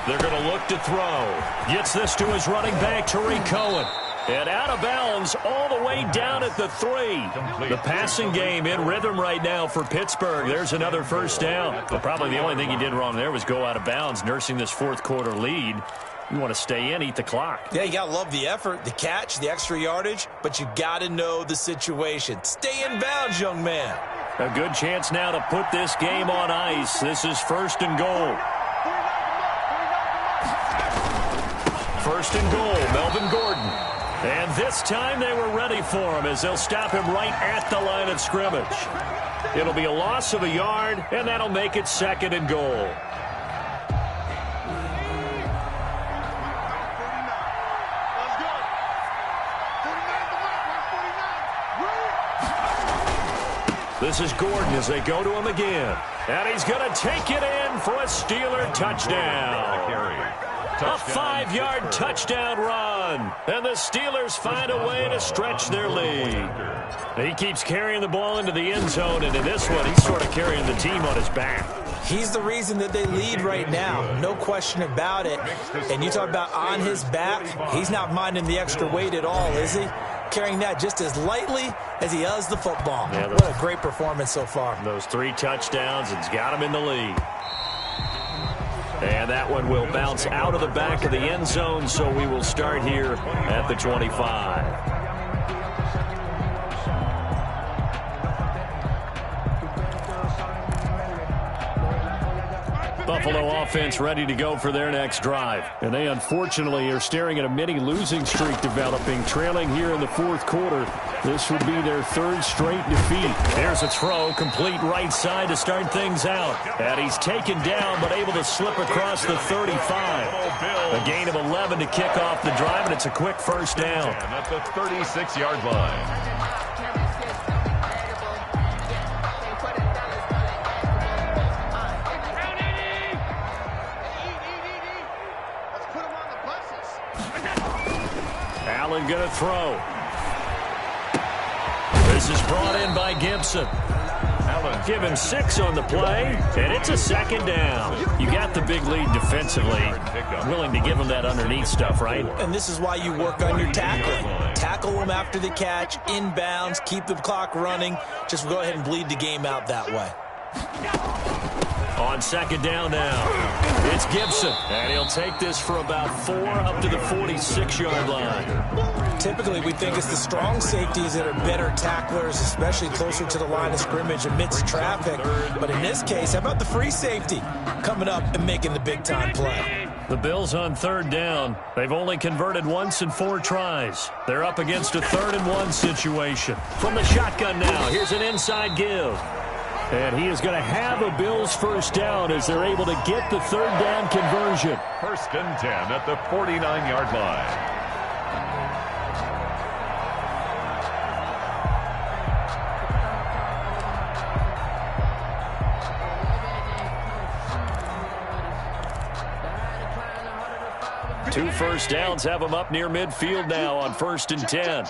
They're going to look to throw. Gets this to his running back, Tariq Cohen. And out of bounds all the way down at the 3. The passing game in rhythm right now for Pittsburgh. There's another first down. But probably the only thing he did wrong there was go out of bounds, nursing this fourth quarter lead. You want to stay in, eat the clock. Yeah, you got to love the effort, the catch, the extra yardage, but you got to know the situation. Stay in bounds, young man. A good chance now to put this game on ice. This is 1st and goal. 1st and goal, Melvin Gordon. And this time they were ready for him as they'll stop him right at the line of scrimmage. It'll be a loss of a yard, and that'll make it 2nd and goal. This is Gordon as they go to him again. And he's going to take it in for a Steeler touchdown. A 5-yard touchdown run. And the Steelers find a way to stretch their lead. He keeps carrying the ball into the end zone, and in this one, he's sort of carrying the team on his back. He's the reason that they lead right now. No question about it. And you talk about on his back, he's not minding the extra weight at all, is he? Carrying that just as lightly as he does the football. Yeah, what a great performance so far. Those 3 touchdowns, it's got him in the lead. And that one will bounce out of the back of the end zone, so we will start here at the 25. Buffalo offense ready to go for their next drive. And they unfortunately are staring at a mini losing streak developing, trailing here in the fourth quarter. This would be their third straight defeat. There's a throw, complete right side to start things out. And he's taken down, but able to slip across the 35. A gain of 11 to kick off the drive, and it's a quick first down. At the 36-yard line. Allen going to throw. This is brought in by Gibson. Allen give him 6 on the play, and it's a second down. You got the big lead defensively. Willing to give him that underneath stuff, right? And this is why you work on your tackling. Tackle them after the catch, inbounds, keep the clock running. Just go ahead and bleed the game out that way. On second down now, it's Gibson, and he'll take this for about 4 up to the 46-yard line. Typically, we think it's the strong safeties that are better tacklers, especially closer to the line of scrimmage amidst traffic. But in this case, how about the free safety coming up and making the big-time play? The Bills on third down. They've only converted once in 4 tries. They're up against a 3rd-and-1 situation. From the shotgun now, here's an inside give. And he is going to have a Bills first down as they're able to get the 3rd down conversion. 1st and 10 at the 49-yard line. Two first downs have them up near midfield now on 1st and 10.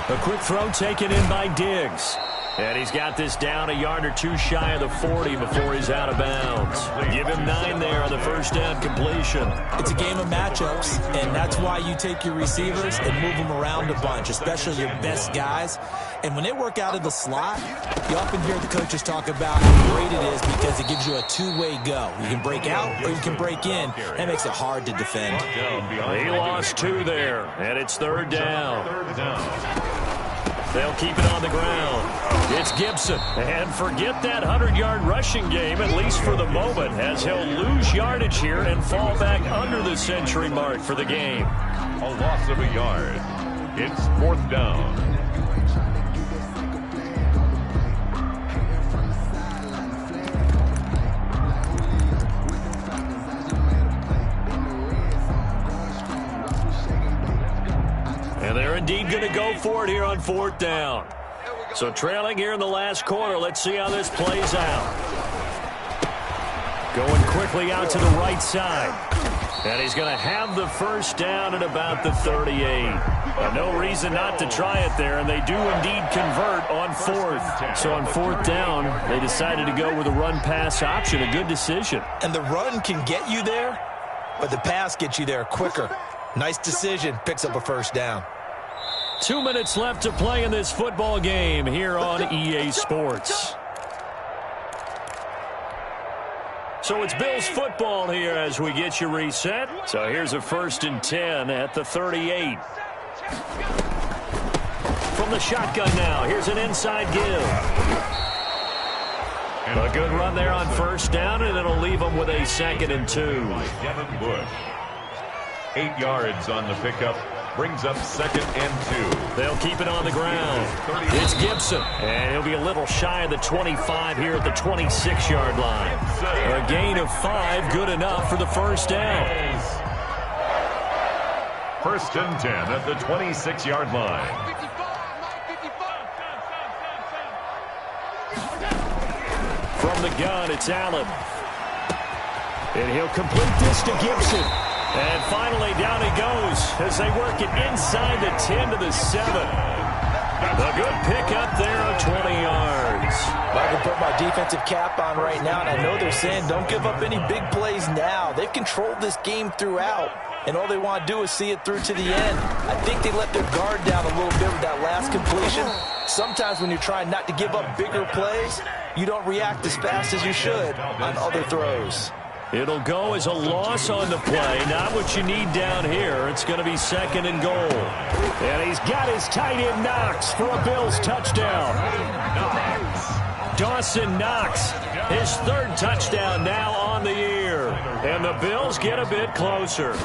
A quick throw taken in by Diggs. And he's got this down a yard or 2 shy of the 40 before he's out of bounds. Give him 9 there on the first down completion. It's a game of matchups, and that's why you take your receivers and move them around a bunch, especially your best guys. And when they work out of the slot, you often hear the coaches talk about how great it is because it gives you a two-way go. You can break out or you can break in. That makes it hard to defend. He lost 2 there, and it's 3rd down. They'll keep it on the ground. It's Gibson. And forget that 100-yard rushing game, at least for the moment, as he'll lose yardage here and fall back under the century mark for the game. A loss of a yard. It's 4th down. And they're indeed going to go for it here on 4th down. So trailing here in the last quarter, let's see how this plays out. Going quickly out to the right side. And he's going to have the first down at about the 38. No reason not to try it there, and they do indeed convert on 4th. So on 4th down, they decided to go with a run-pass option. A good decision. And the run can get you there, but the pass gets you there quicker. Nice decision. Picks up a first down. 2 minutes left to play in this football game here on EA Sports. So it's Bills football here as we get you reset. So here's a 1st and 10 at the 38. From the shotgun now, here's an inside give. A good run there on 1st down, and it'll leave them with a 2nd and 2. Devin Bush. 8 yards on the pickup. Brings up 2nd and 2. They'll keep it on the ground. It's Gibson. And he'll be a little shy of the 25 here at the 26-yard line. A gain of 5, good enough for the first down. 1st and 10 at the 26-yard line. From the gun, it's Allen. And he'll complete this to Gibson. And finally, down he goes as they work it inside the 10 to the 7. A good pickup there of 20 yards. I can put my defensive cap on right now, and I know they're saying don't give up any big plays now. They've controlled this game throughout, and all they want to do is see it through to the end. I think they let their guard down a little bit with that last completion. Sometimes when you're trying not to give up bigger plays, you don't react as fast as you should on other throws. It'll go as a loss on the play. Not what you need down here. It's going to be 2nd and goal. And he's got his tight end Knox for a Bills touchdown. Dawson Knox, his 3rd touchdown now on the year. And the Bills get a bit closer.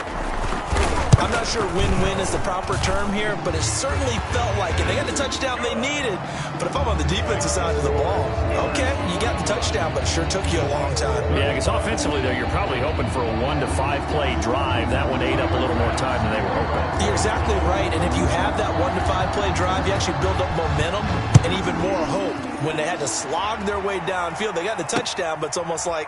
I'm not sure win-win is the proper term here, but it certainly felt like it. They got the touchdown they needed, but if I'm on the defensive side of the ball, okay, you got the touchdown, but it sure took you a long time. Yeah, because offensively, though, you're probably hoping for a 1 to 5 play drive. That one ate up a little more time than they were hoping. You're exactly right, and if you have that 1 to 5 play drive, you actually build up momentum and even more hope. When they had to slog their way downfield, they got the touchdown, but it's almost like,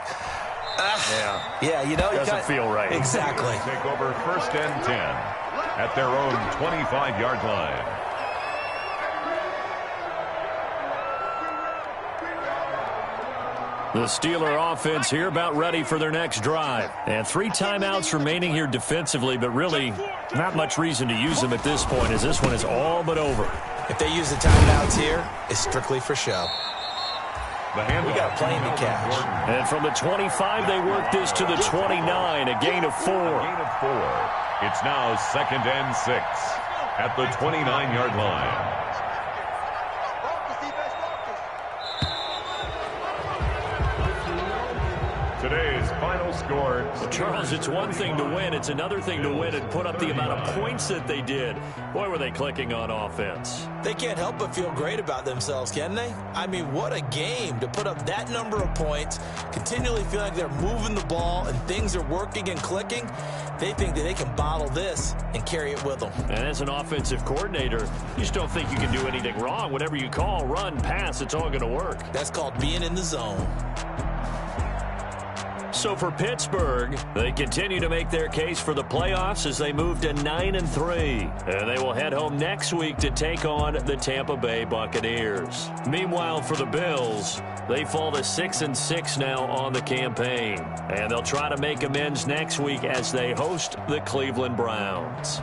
yeah, you know, doesn't feel right. Exactly. Take over 1st and 10 at their own 25-yard line. The Steeler offense here about ready for their next drive. And 3 timeouts remaining here defensively, but really not much reason to use them at this point as this one is all but over. If they use the timeouts here, it's strictly for show. We got a plane to catch. And from the 25, they work this to the 29, a gain of 4. It's now 2nd and 6 at the 29-yard line. Today's final score. Well, Charles, it's one thing to win. It's another thing to win and put up the amount of points that they did. Boy, were they clicking on offense. They can't help but feel great about themselves, can they? I mean, what a game to put up that number of points, continually feel like they're moving the ball and things are working and clicking. They think that they can bottle this and carry it with them. And as an offensive coordinator, you just don't think you can do anything wrong. Whatever you call, run, pass, it's all going to work. That's called being in the zone. So for Pittsburgh, they continue to make their case for the playoffs as they move to 9-3. And they will head home next week to take on the Tampa Bay Buccaneers. Meanwhile, for the Bills, they fall to 6-6 now on the campaign. And they'll try to make amends next week as they host the Cleveland Browns.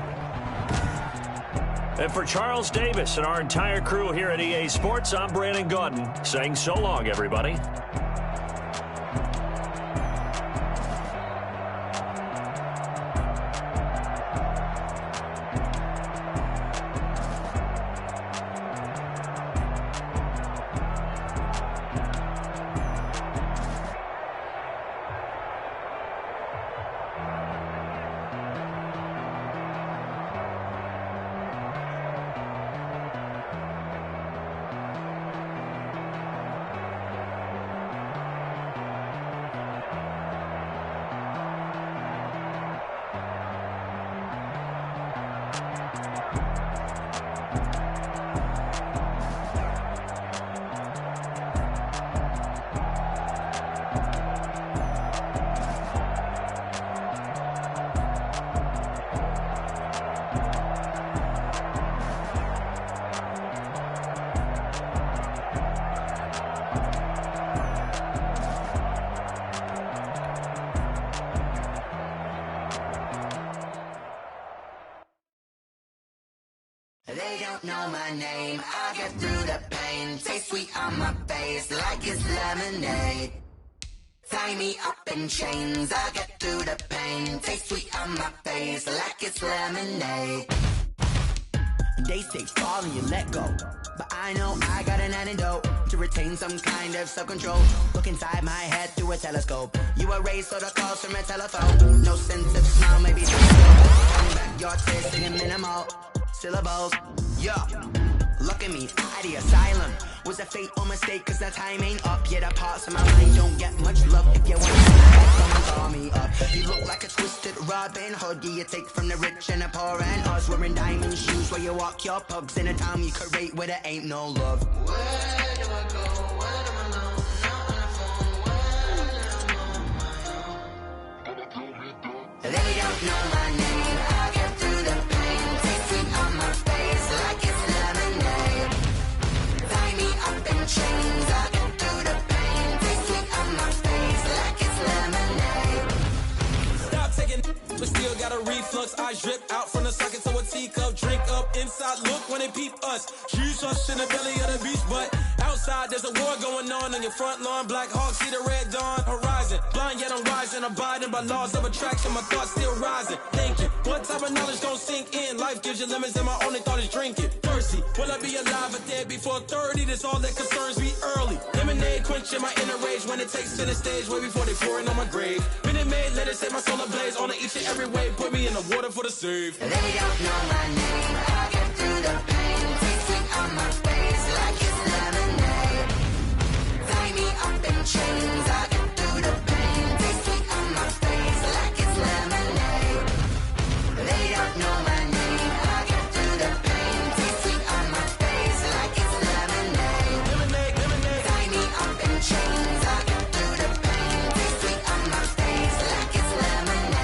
And for Charles Davis and our entire crew here at EA Sports, I'm Brandon Gaudin saying so long, everybody. They don't know my name, I get through the pain. Taste sweet on my face like it's lemonade. Tie me up in chains, I get through the pain. Taste sweet on my face like it's lemonade. They say fall and you let go, but I know I got an antidote to retain some kind of self-control. Look inside my head through a telescope. You erase all the calls from a telephone. No sense of smile, maybe too slow. Coming back your taste singing minimal syllables. Yeah, look at me, at the asylum. Was a fate or mistake, cause the time ain't up. Yet the parts of my mind don't get much love. If you want to come and call me up. You look like a twisted Robin Hood. Yeah, you take from the rich and the poor and us. Wearing diamond shoes where you walk your pugs in a town you could rate where there ain't no love. Where do I go? Where do I know? Not on the phone. Where do I know? They don't know my name. I get through the pain. Taste sweet on my face like it's lemonade. Tie me up in chains. I get through the pain. Taste sweet on my face like it's lemonade. Stop taking, but still got a reflux. I drip out from the socket to a teacup. Drink up inside. Look when when they peep us. Shoes us in the belly of the beast, but outside there's a war going on your front lawn. Black Hawk see the red dawn horizon. Blind yet I'm rising, abiding by laws of attraction. My thoughts still rising, thinking. What type of knowledge don't sink in? Life gives you lemons and my only thought is drinking. Thirsty, will I be alive or dead before 30? That's all that concerns me early. Lemonade quenching my inner rage when it takes to the stage way before they pour it on my grave. Minute Maid, let it set my soul ablaze. On each and every way, put me in the water for the save. They don't know my name, I get through the pain. Taste sweet on my face like it's lemonade. Tie me up in chains, I get through the pain. Taste sweet on my face like it's lemonade. They don't know my name, I get through the pain. Taste sweet on my face like it's lemonade. Lemonade, lemonade. Tie me up in chains, I get through the pain. Taste sweet on my face like it's lemonade.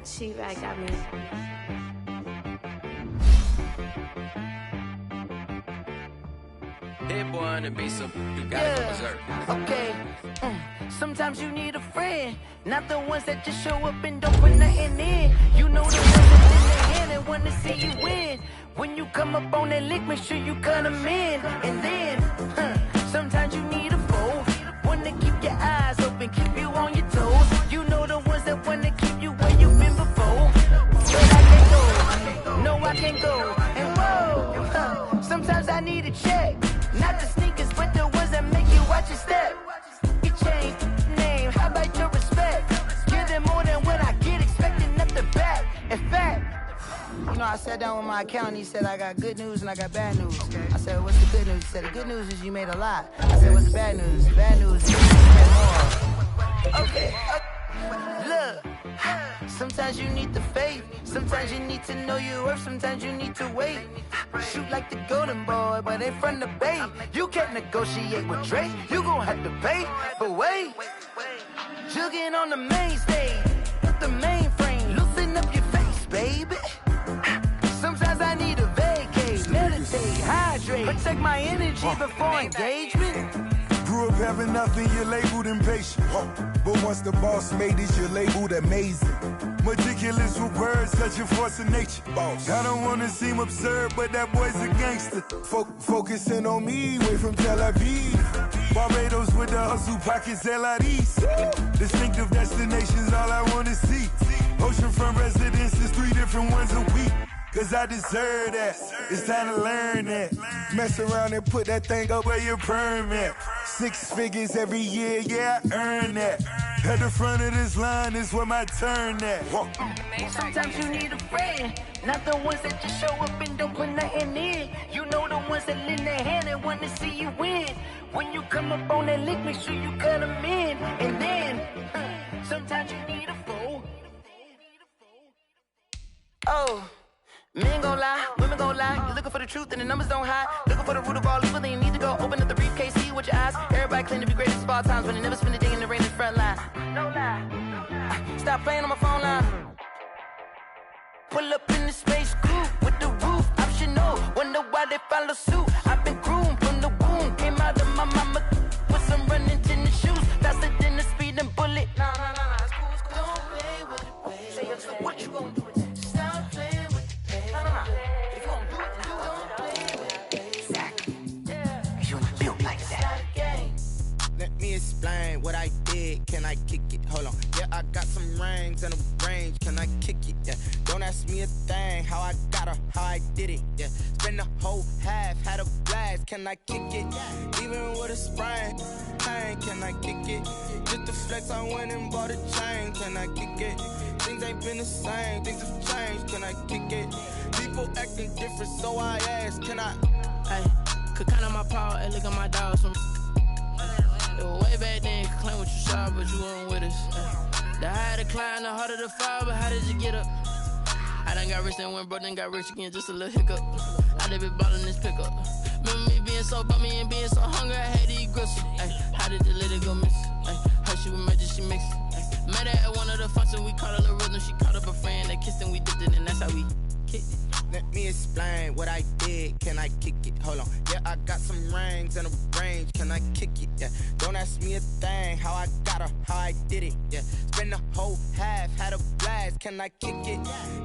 She right got me. Hit boy on the beat, so you gotta go berserk. Okay. Sometimes you need a friend, not the ones that just show up and don't put nothing in. You know the ones that in their hand and wanna see you win. When you come up on that lick, make sure you cut them in. And then, sometimes you need a foe, one to keep your eyes open, keep you on your toes. You know the ones that wanna keep you where you've been before. But I can't go, no I can't go. And whoa, sometimes I need a check, not the sneakers, but the ones that make you watch your step. You change name, how about your respect? Give them more than what I get, expecting nothing back. In fact, you know, I sat down with my accountant, he said I got good news and I got bad news. I said, what's the good news? He said, the good news is you made a lot. I said, what's the bad news? The bad news is you made more. Okay, look, sometimes you need the faith, sometimes you need to know your worth, sometimes you need to wait. Shoot like the golden boy, but ain't from the bay. You can't negotiate with Drake, you gon' have to pay. But wait, jugging on the main stage, the mainframe, loosen up your face, baby. Sometimes I need a vacate, meditate, hydrate, protect my energy before engagement. Grew up having nothing, you're labeled impatient. But once the boss made it, you're labeled amazing. Meticulous with words, such a force of nature. I don't wanna seem absurd, but that boy's a gangster. Focusing on me, way from Tel Aviv. Barbados with the hustle pockets, LIDs. Distinctive destinations, all I wanna see. Oceanfront residences, 3 different ones a week. Cause I deserve that, it's time to learn that. Mess around and put that thing up where your permit. 6 figures every year, yeah, I earn that. At the front of this line is where my turn at. Sometimes you need a friend, not the ones that just show up and don't put nothing in. You know the ones that lend their hand and want to see you win. When you come up on that lick, make sure you cut them in. And then, sometimes you need a foe. Oh. Men gon' lie, women gon' lie. You're looking for the truth and the numbers don't hide. Looking for the root of all evil, then you need to go open up the briefcase, see with your eyes. Everybody claim to be greatest of all times, but they never spend a day in the rain in the front line. No lie. Stop playing on my phone line. Pull up in the space coupe with the roof optional. Wonder why they follow suit. I've been groomed from the womb. Came out of my mama with some running tennis shoes. Faster than the speeding bullet. Nah. It's cool. Don't play with it, baby. Say, what you gon' do? Stop playing. If you gon' do it, then don't play with it. Exactly. Yeah. You built like that. Let me explain what I did. Can I kick it? Hold on. Yeah, I got some rings and a range. Can I kick it? Yeah. Don't ask me a thing. How I got her, how I did it. Yeah. Spend the whole half, had a blast. Can I kick it? Even with a sprain. Hey, can I kick it? Just the flex, I went and bought a chain. Can I kick it? Things ain't been the same, things have changed, can I kick it? People acting different, so I ask, can I? Hey, could count on my power, and look at my dogs from. It was way back then, could claim what you saw, but you weren't with us. The higher the climb, the harder the fall, but how did you get up? I done got rich and went broke, then got rich again, just a little hiccup. I done been ballin' this pickup. Remember me being so bummy and being so hungry, I had to eat gristle. Ay, how did the lady go miss? Ay, her she was magic, she mixed. Met her at one of the functions, we caught a little rhythm. She caught up a friend, they kissed and we dipped it, and that's how we kicked it. Let me explain what I did. Can I kick it? Hold on. Yeah, I got some rings and a range. Can I kick it? Yeah. Don't ask me a thing. How I got her, how I did it. Yeah. Spend the whole half, had a blast. Can I kick it?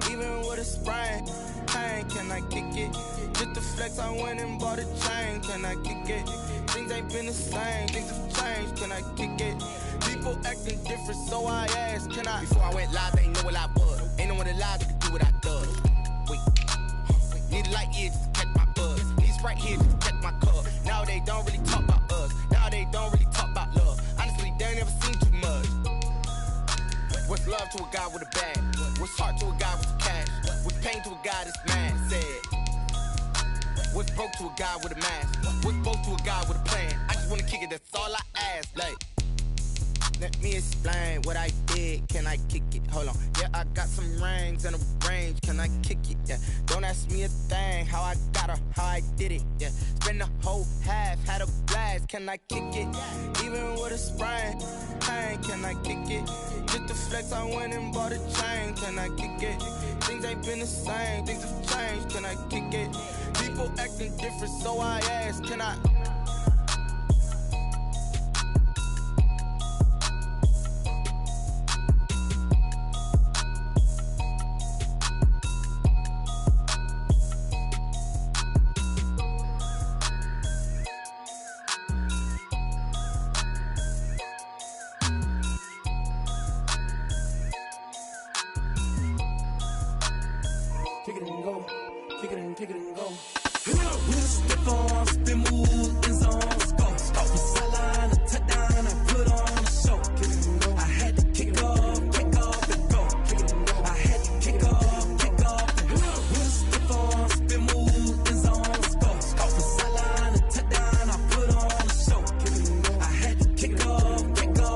Even with a sprain, pain. Can I kick it? Just the flex, I went and bought a chain. Can I kick it? Things ain't been the same. Things have changed. Can I kick it? People acting different, so I asked. Can I? Before I went live, they ain't know what I was. Ain't no one alive that could do what I done. Wait. Need a light here just to catch my buzz. Need Sprite here just to catch my cup. Now they don't really talk about us. Now they don't really talk about love. Honestly, they ain't never seen too much. What's love to a guy with a bag? What's heart to a guy with cash? What's pain to a guy that's mad? Said. What's broke to a guy with a mask? What's both to a guy with a plan? I just wanna kick it, that's all I ask. Like, let me explain what I did. Can I kick it? Hold on. Yeah, I got some rings and a range. Can I kick it? Yeah. Don't ask me a thing. How I got her, how I did it. Yeah. Spend the whole half, had a blast. Can I kick it? Even with a sprain, pain. Can I kick it? Just the flex, I went and bought a chain. Can I kick it? Things ain't been the same. Things have changed. Can I kick it? People acting different, so I ask. Can I? Kick it and go, kick it and go. With a stiff arm, spin move in zone. Go, from sideline to touchdown, I put on a show. Kick it and go. I had to kick off and go. Kick it and go. I had to kick off and go. With a stiff arm, spin move in zone. Go, from sideline to touchdown, I put on a show. Kick it and go. I had to kick off and go.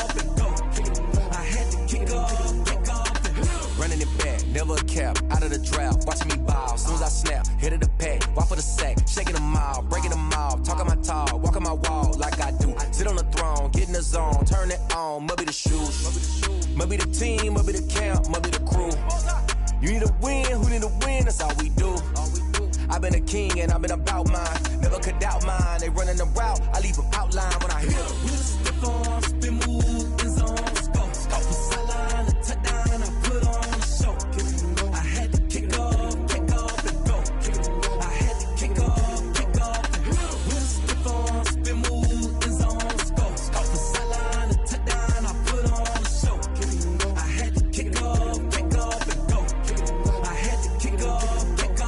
Kick it and go. I had to kick off and go. Running it back, never a cap, out of the drought, watching me ball. Soon as I snap, hit of the pack, walk for the sack, shaking them out, breaking them off, talking my talk, walking my wall like I do. Sit on the throne, get in the zone, turn it on, maybe the shoes, maybe the team, maybe the camp, maybe the crew. You need a win, who need a win? That's all we do. I've been a king and I've been about mine, never could doubt mine. They running the route, I leave them outline when I hit them. With a stiff arm, spin move in zone. Go from sideline to touchdown, I put on a show. I had to kick off and go. I had to kick off and go. With a stiff arm, spin move in zone. Go from sideline to touchdown, I put on a show. I had to kick off and go. I had to kick off and go.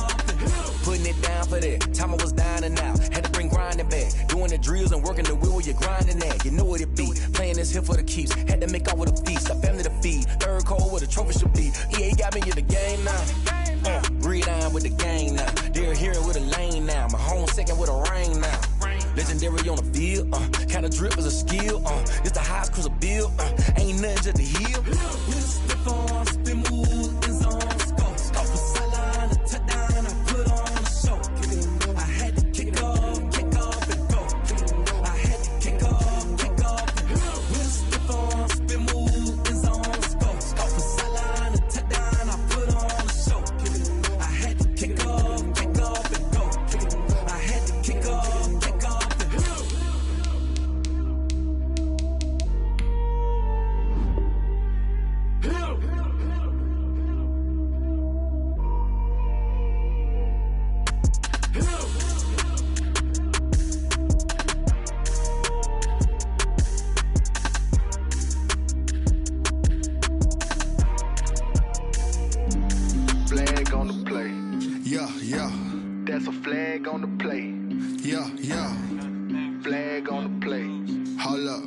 Putting it down for that, time I was down and out, had to bring grinding back, doing the drills and working the wheel where you're grinding at. You know what it be, playing this here for the keeps, had to make out with a feast, a family to feed, third cold where the trophy should be. EA got me in the game now, breathe on with the game now, they're here with a lane now, my home second with a rain now. Legendary on the field, kinda drip is a skill, it's the highest cruiser bill, ain't nothing just to heal. With a stiff arm, spin move in zone. Go from sideline to touchdown, I put on a show. I had to kick off and go. I had to kick off and go. With a stiff arm, spin move in zone. Go from sideline to touchdown, I put on a show. I had to kick off and go. I had to kick off and go. Flag on the play. Yeah, yeah. That's a flag on the play. Yeah, yeah. Flag on the play. Hold up.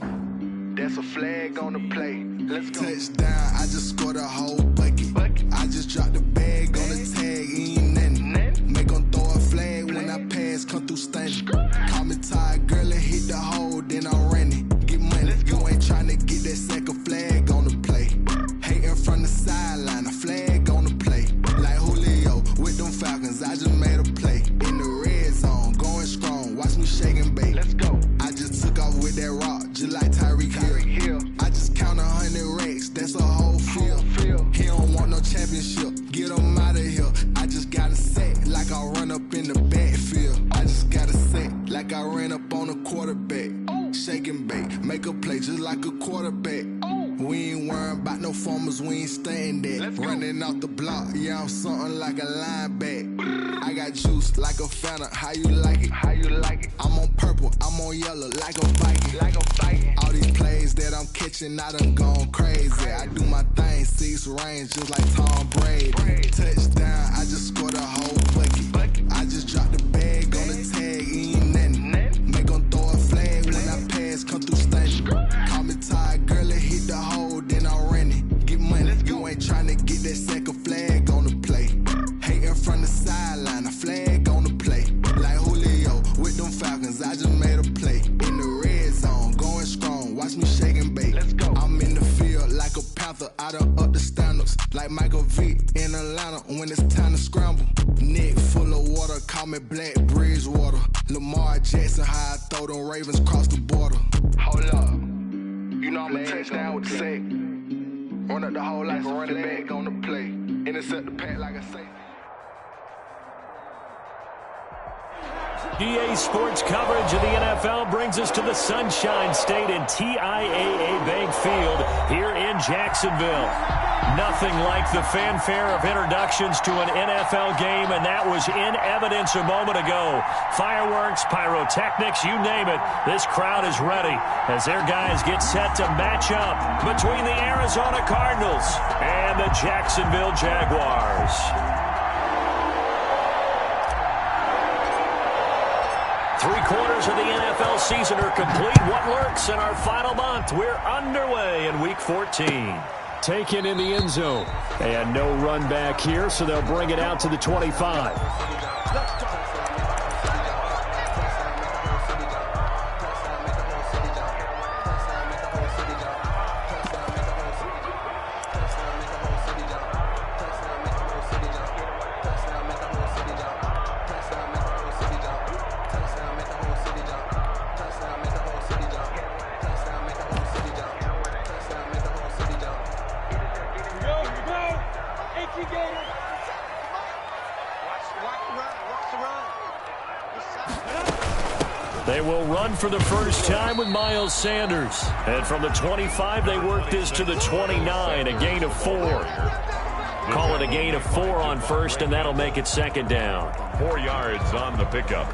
That's a flag on the play. Let's go. Touchdown, I just scored a whole bucket. I just dropped the bag on the tag, ain't nothing. Make 'em throw a flag when I pass, come through stunning. Call me tired, girl, and hit the hole, then I'm running. Get money, you ain't tryna get that second flag on the play. like a quarterback. We ain't worrying about no formers, we ain't staying there. Running off the block, yeah, I'm something like a linebacker. I got juice like a Fanta, how you like it? How you like it? I'm on purple, I'm on yellow, like a Viking. Like a Viking. All these plays that I'm catching, I done gone crazy. I do my thing, 6 range, just like Tom Brady. Touchdown, I just scored a whole bucket. I just dropped the bag on the tag, ain't nothing. Make 'em throw a flag when I pass, come through stunning. Call me tired, girl, hit the hole, then I ran it. Get money, you ain't tryna get that second flag on the play. Hating from the sideline, a flag on the play. Like Julio with them Falcons, I just made a play. In the red zone, going strong, watch me shake and bake. I'm in the field like a panther, I done up the standards. Like Michael Vick in Atlanta when it's time to scramble. Neck full of water, call me Black Bridgewater. Lamar Jackson, how I throw them Ravens cross the border. Hold up. You know I'm a touchdown with the sack. Run up the hole like a running back on the play. Intercept the pack like a safety. EA Sports coverage of the NFL brings us to the Sunshine State and TIAA Bank Field here in Jacksonville. Nothing like the fanfare of introductions to an NFL game, and that was in evidence a moment ago. Fireworks, pyrotechnics, you name it. This crowd is ready as their guys get set to match up between the Arizona Cardinals and the Jacksonville Jaguars. Three-quarters of the NFL season are complete. What lurks in our final month? We're underway in Week 14. Taken in the end zone. And no run back here, so they'll bring it out to the 25. They will run for the first time with Miles Sanders. And from the 25, they work this to the 29, a gain of 4. Call it a gain of 4 on first, and that'll make it second down. 4 yards on the pickup.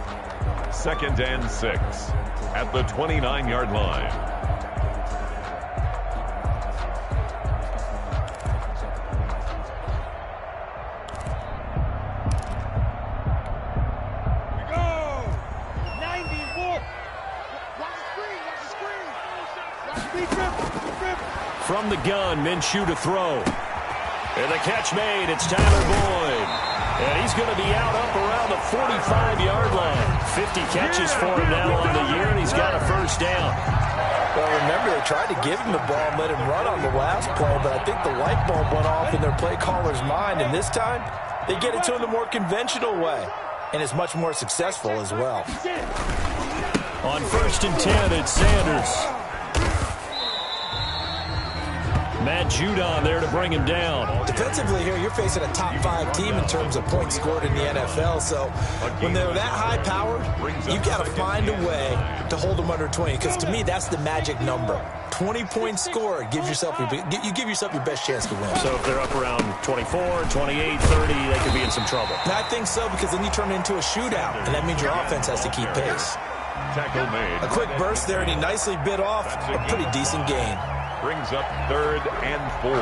2nd and 6 at the 29-yard line. From the gun, Minshew to throw. And the catch made, it's Tyler Boyd. And he's going to be out up around the 45-yard line. 50 catches for him now on the year, and he's got a first down. Well, remember, they tried to give him the ball and let him run on the last play, but I think the light bulb went off in their play caller's mind, and this time, they get it to him the more conventional way, and it's much more successful as well. On 1st and 10, it's Sanders. Matt Judon there to bring him down. Defensively here, you're facing a top 5 team in terms of points scored in the NFL. So when they're that high powered, you got to find a way to hold them under 20. Because to me, that's the magic number. 20 points scored gives yourself you give yourself your best chance to win. So if they're up around 24, 28, 30, they could be in some trouble. And I think so, because then you turn it into a shootout, and that means your offense has to keep pace. Tackle made. A quick burst there, and he nicely bit off a pretty decent gain. Brings up 3rd and 4.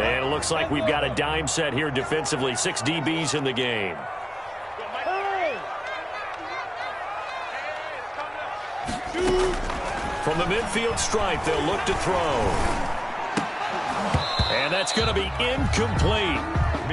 And it looks like we've got a dime set here defensively. 6 DBs in the game. From the midfield stripe, they'll look to throw. And that's going to be incomplete.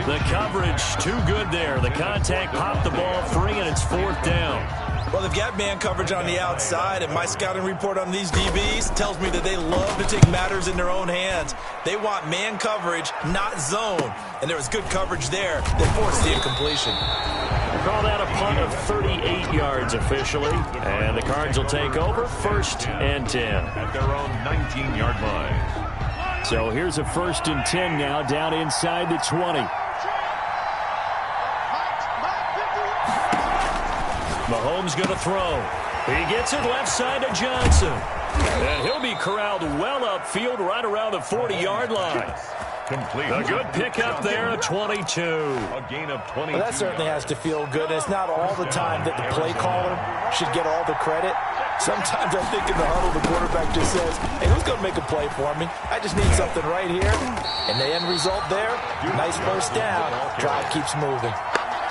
The coverage too good there. The contact popped the ball free, and it's 4th down. Well, they've got man coverage on the outside, and my scouting report on these DBs tells me that they love to take matters in their own hands. They want man coverage, not zone. And there was good coverage there that forced the incompletion. We'll call that a punt of 38 yards officially. And the Cards will take over 1st and 10. At their own 19-yard line. So here's a 1st and 10 now down inside the 20. Mahomes going to throw. He gets it left side to Johnson. And he'll be corralled well upfield right around the 40-yard line. Complete. A good pickup there at 22. A gain of 22. Well, that certainly has to feel good. It's not all the time that the play caller should get all the credit. Sometimes I think in the huddle, the quarterback just says, hey, who's going to make a play for me? I just need something right here. And the end result there, nice first down. Drive keeps moving.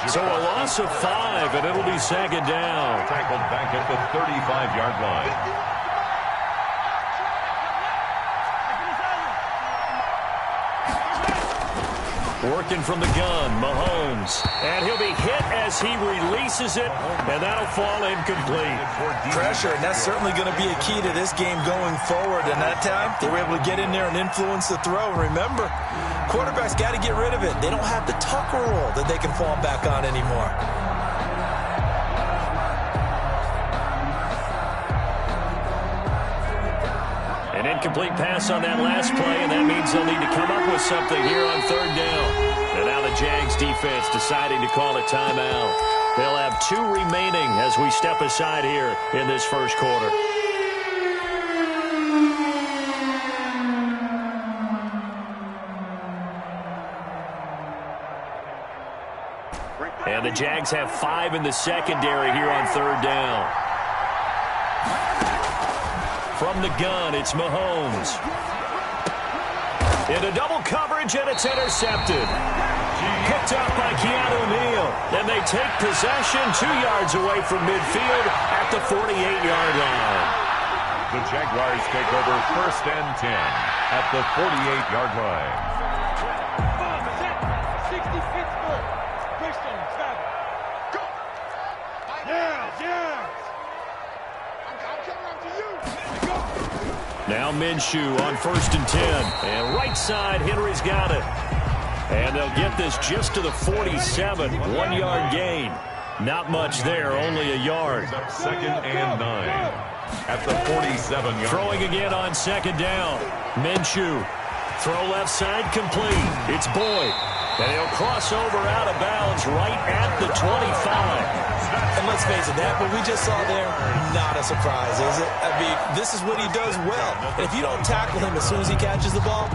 So a loss of 5, and it'll be second down. Tackled back at the 35-yard line. Working from the gun, Mahomes. And he'll be hit as he releases it, and that'll fall incomplete. Pressure, and that's certainly going to be a key to this game going forward. And that time, they were able to get in there and influence the throw. Remember, quarterbacks got to get rid of it. They don't have the Tucker rule that they can fall back on anymore. An incomplete pass on that last play, and that means they'll need to come up with something here on third down. And now the Jags defense deciding to call a timeout. They'll have 2 remaining as we step aside here in this first quarter. And the Jags have 5 in the secondary here on third down. From the gun, it's Mahomes. Into double coverage, and it's intercepted. Picked up by Keanu Neal. And they take possession 2 yards away from midfield at the 48-yard line. The Jaguars take over 1st and 10 at the 48-yard line. 60 Pittsburgh. Christian, stop it. Go. Yes. I'm coming up to you. Now Minshew on 1st and 10. And right side, Henry's got it. And they'll get this just to the 47. 1-yard gain. Not much there, only a yard. 2nd and 9 at the 47-yard. Throwing again on 2nd down. Minshew. Throw left side complete. It's Boyd. And he'll cross over out of bounds right at the 25. And let's face it, that what we just saw there, not a surprise, is it? I mean, this is what he does well. And if you don't tackle him as soon as he catches the ball,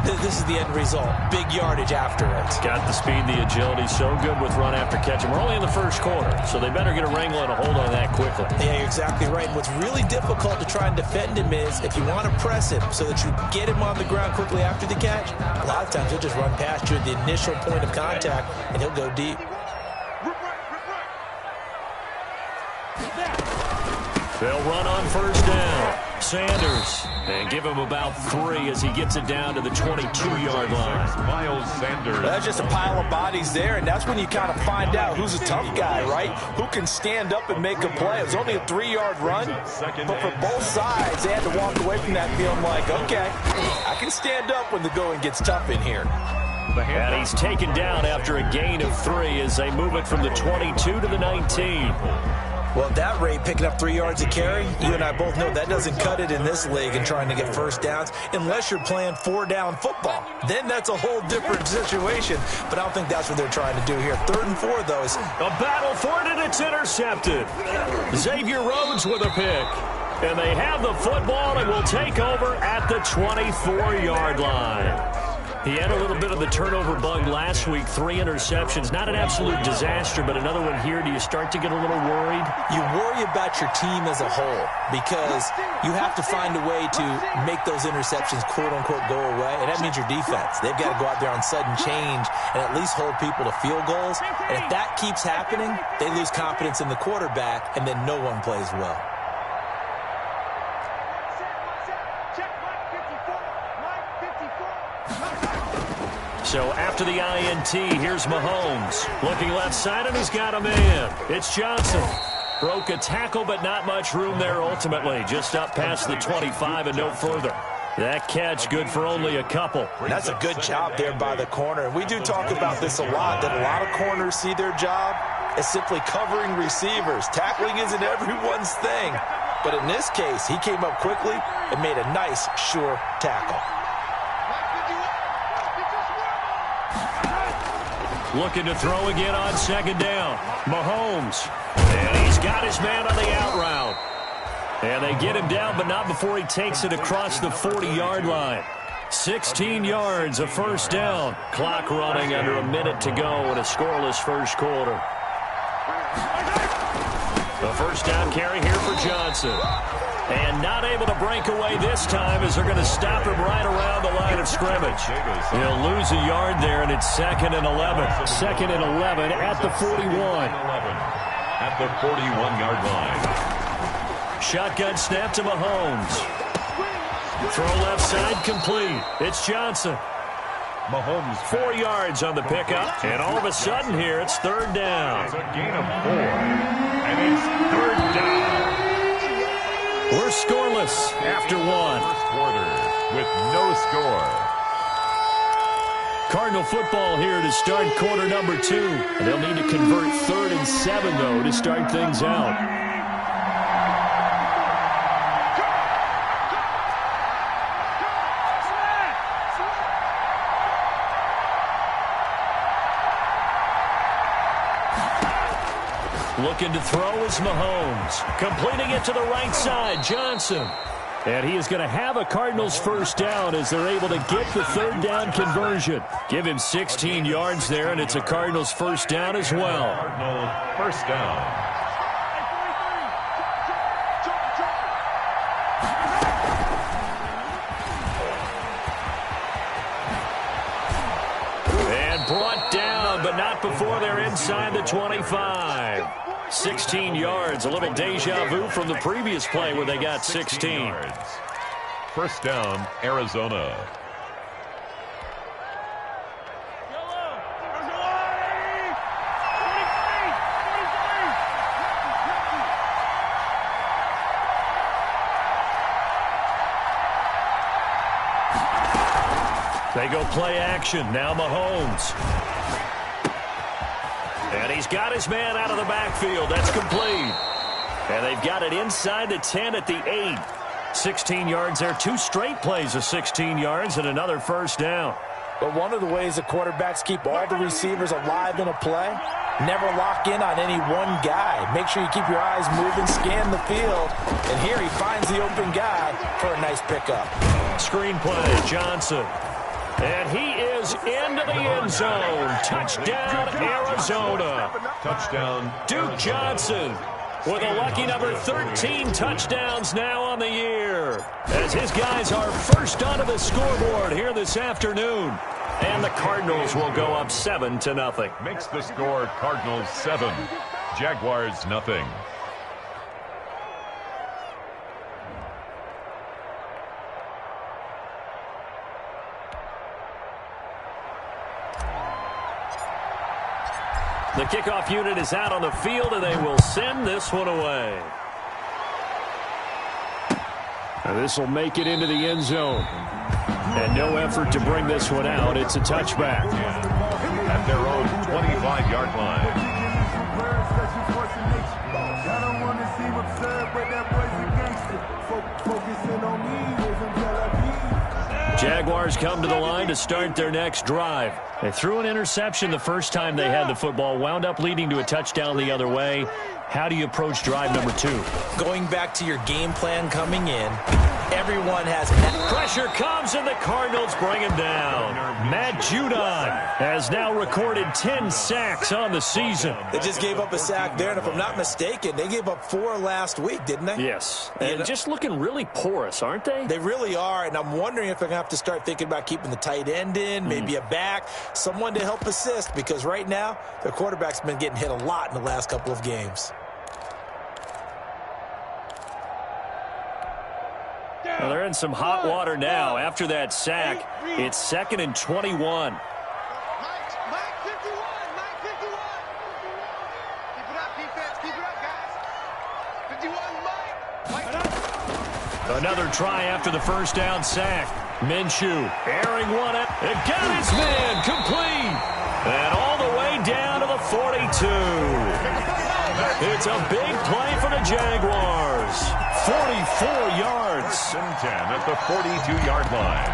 this is the end result. Big yardage after it. Got the speed, the agility, so good with run after catch. And we're only in the first quarter, so they better get a wrangle and a hold on that quickly. Yeah, you're exactly right. And what's really difficult to try and defend him is if you want to press him so that you get him on the ground quickly after the catch, a lot of times he'll just run past you at the initial point of contact, and he'll go deep. They'll run on 1st down. Sanders. And give him about 3 as he gets it down to the 22-yard line. Miles Sanders. That's just a pile of bodies there, and that's when you kind of find out who's a tough guy, right? Who can stand up and make a play. It was only a 3-yard run, but for both sides, they had to walk away from that feeling like, okay, I can stand up when the going gets tough in here. And he's taken down after a gain of 3 as they move it from the 22 to the 19. Well, at that rate, picking up 3 yards a carry, you and I both know that doesn't cut it in this league and trying to get first downs unless you're playing 4-down football. Then that's a whole different situation, but I don't think that's what they're trying to do here. 3rd and 4, though, is a battle for it, and it's intercepted. Xavier Rhodes with a pick. And they have the football and will take over at the 24-yard line. He had a little bit of the turnover bug last week, 3 interceptions. Not an absolute disaster, but another one here. Do you start to get a little worried? You worry about your team as a whole because you have to find a way to make those interceptions, quote-unquote, go away, and that means your defense. They've got to go out there on sudden change and at least hold people to field goals. And if that keeps happening, they lose confidence in the quarterback, and then no one plays well. So after the INT, here's Mahomes. Looking left side, and he's got a man. It's Johnson. Broke a tackle, but not much room there ultimately. Just up past the 25 and no further. That catch good for only a couple. That's a good job there by the corner. And we do talk about this a lot, that a lot of corners see their job as simply covering receivers. Tackling isn't everyone's thing. But in this case, he came up quickly and made a nice, sure tackle. Looking to throw again on second down. Mahomes. And he's got his man on the out route. And they get him down, but not before he takes it across the 40-yard line. 16 yards, a first down. Clock running under a minute to go in a scoreless first quarter. A first down carry here for Johnson. And not able to break away this time as they're going to stop him right around the line of scrimmage. He'll lose a yard there, and it's 2nd and 11. 2nd and 11 at the 41. At the 41-yard line. Shotgun snap to Mahomes. Throw left side complete. It's Johnson. Mahomes 4 yards on the pickup. And all of a sudden here, it's 3rd down. It's a gain of 4. And it's 3rd down. We're scoreless after 1. First quarter with no score. Cardinal football here to start quarter number 2. And they'll need to convert 3rd and 7, though, to start things out. Looking to throw is Mahomes. Completing it to the right side, Johnson. And he is going to have a Cardinals first down as they're able to get the 3rd down conversion. Give him 16 yards there, and it's a Cardinals first down as well. Cardinal first down. And brought down, but not before they're inside the 25. 16 yards, a little deja vu from the previous play where they got 16 yards. First down, Arizona. They go play action. Now Mahomes. And he's got his man out of the backfield. That's complete. And they've got it inside the 10 at the 8. 16 yards there. 2 straight plays of 16 yards and another first down. But one of the ways the quarterbacks keep all the receivers alive in a play, never lock in on any one guy. Make sure you keep your eyes moving, scan the field. And here he finds the open guy for a nice pickup. Screen play, Johnson. And he is into the end zone. Touchdown, Arizona. Touchdown, Duke Johnson with a lucky number 13 touchdowns now on the year. As his guys are first onto the scoreboard here this afternoon. And the Cardinals will go up 7-0. Makes the score Cardinals 7, Jaguars nothing. The kickoff unit is out on the field, and they will send this one away. And this will make it into the end zone. And no effort to bring this one out. It's a touchback. At their own 25-yard line. I don't want to seem absurd, but that boy's a gangster. Focusing on me isn't Jaguars come to the line to start their next drive. They threw an interception the first time they had the football, wound up leading to a touchdown the other way. How do you approach drive number 2? Going back to your game plan coming in, everyone has... Pressure comes, and the Cardinals bring him down. Matt Judon has now recorded 10 sacks on the season. They just gave up a sack there, and if I'm not mistaken, they gave up 4 last week, didn't they? Yes, and just looking really porous, aren't they? They really are, and I'm wondering if they're going to have to start thinking about keeping the tight end in, maybe a back, someone to help assist, because right now, their quarterback's been getting hit a lot in the last couple of games. Well, they're in some hot water now. After that sack, it's 2nd and 21. Mike 51. Keep it up, defense. Keep it up, guys. 51, Mike. Another try after the first down sack. Minshew airing one up. It got his man complete. And all the way down to the 42. It's a big play for the Jaguars. 44 yards. 1st and 10 at the 42-yard line.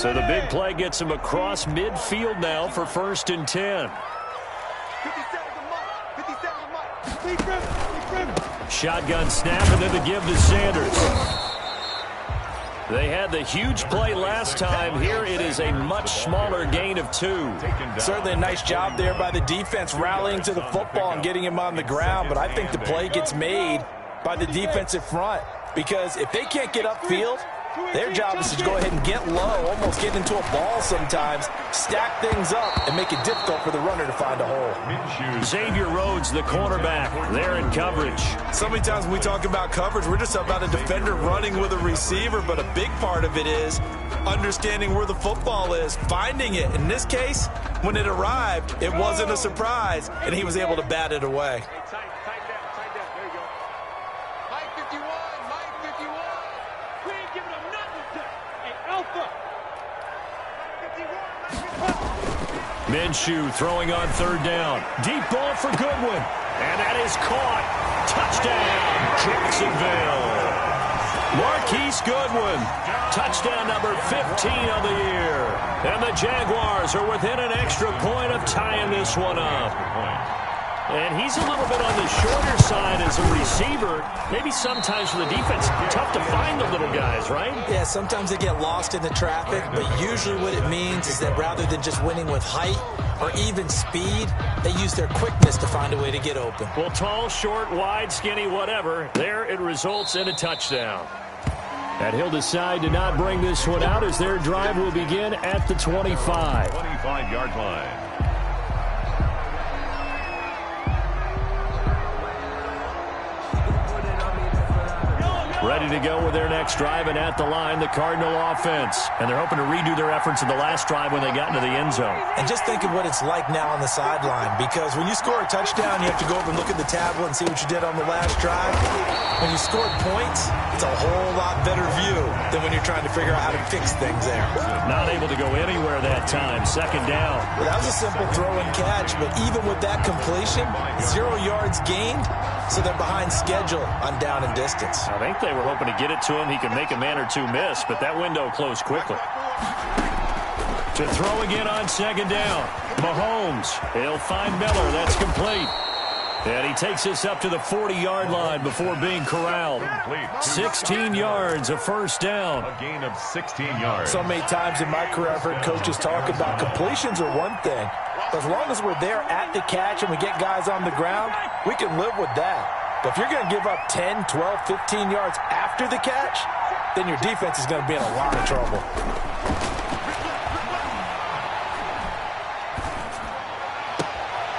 So the big play gets him across midfield now for 1st and 10. Shotgun snap, and then the give to Sanders. They had the huge play last time. Here it is a much smaller gain of 2. Certainly a nice job there by the defense rallying to the football and getting him on the ground, but I think the play gets made by the defensive front because if they can't get upfield, their job is to go ahead and get low, almost get into a ball sometimes, stack things up, and make it difficult for the runner to find a hole. Xavier Rhodes, the cornerback, there in coverage. So many times when we talk about coverage, we're just about a defender running with a receiver, but a big part of it is understanding where the football is, finding it. In this case, when it arrived, it wasn't a surprise, and he was able to bat it away. Minshew throwing on 3rd down. Deep ball for Goodwin. And that is caught. Touchdown, Jacksonville. Marquise Goodwin. Touchdown number 15 of the year. And the Jaguars are within an extra point of tying this one up. And he's a little bit on the shorter side as a receiver. Maybe sometimes for the defense, tough to find the little guys, right? Yeah, sometimes they get lost in the traffic, but usually what it means is that rather than just winning with height or even speed, they use their quickness to find a way to get open. Well, tall, short, wide, skinny, whatever, there it results in a touchdown. And he'll decide to not bring this one out as their drive will begin at the 25. 25-yard line. Ready to go with their next drive, and at the line, the Cardinal offense. And they're hoping to redo their efforts in the last drive when they got into the end zone. And just think of what it's like now on the sideline, because when you score a touchdown, you have to go over and look at the tablet and see what you did on the last drive. When you scored points, it's a whole lot better view than when you're trying to figure out how to fix things there. Not able to go anywhere that time. 2nd down. Well, that was a simple throw and catch, but even with that completion, 0 yards gained, so they're behind schedule on down and distance. I think they were hoping to get it to him. He could make a man or two miss, but that window closed quickly. To throw again on 2nd down. Mahomes. He'll find Miller. That's complete. And he takes us up to the 40-yard line before being corralled. 16 yards, a 1st down. A gain of 16 yards. So many times in my career, I've heard coaches talk about completions are one thing. But as long as we're there at the catch and we get guys on the ground, we can live with that. But if you're going to give up 10, 12, 15 yards after the catch, then your defense is going to be in a lot of trouble.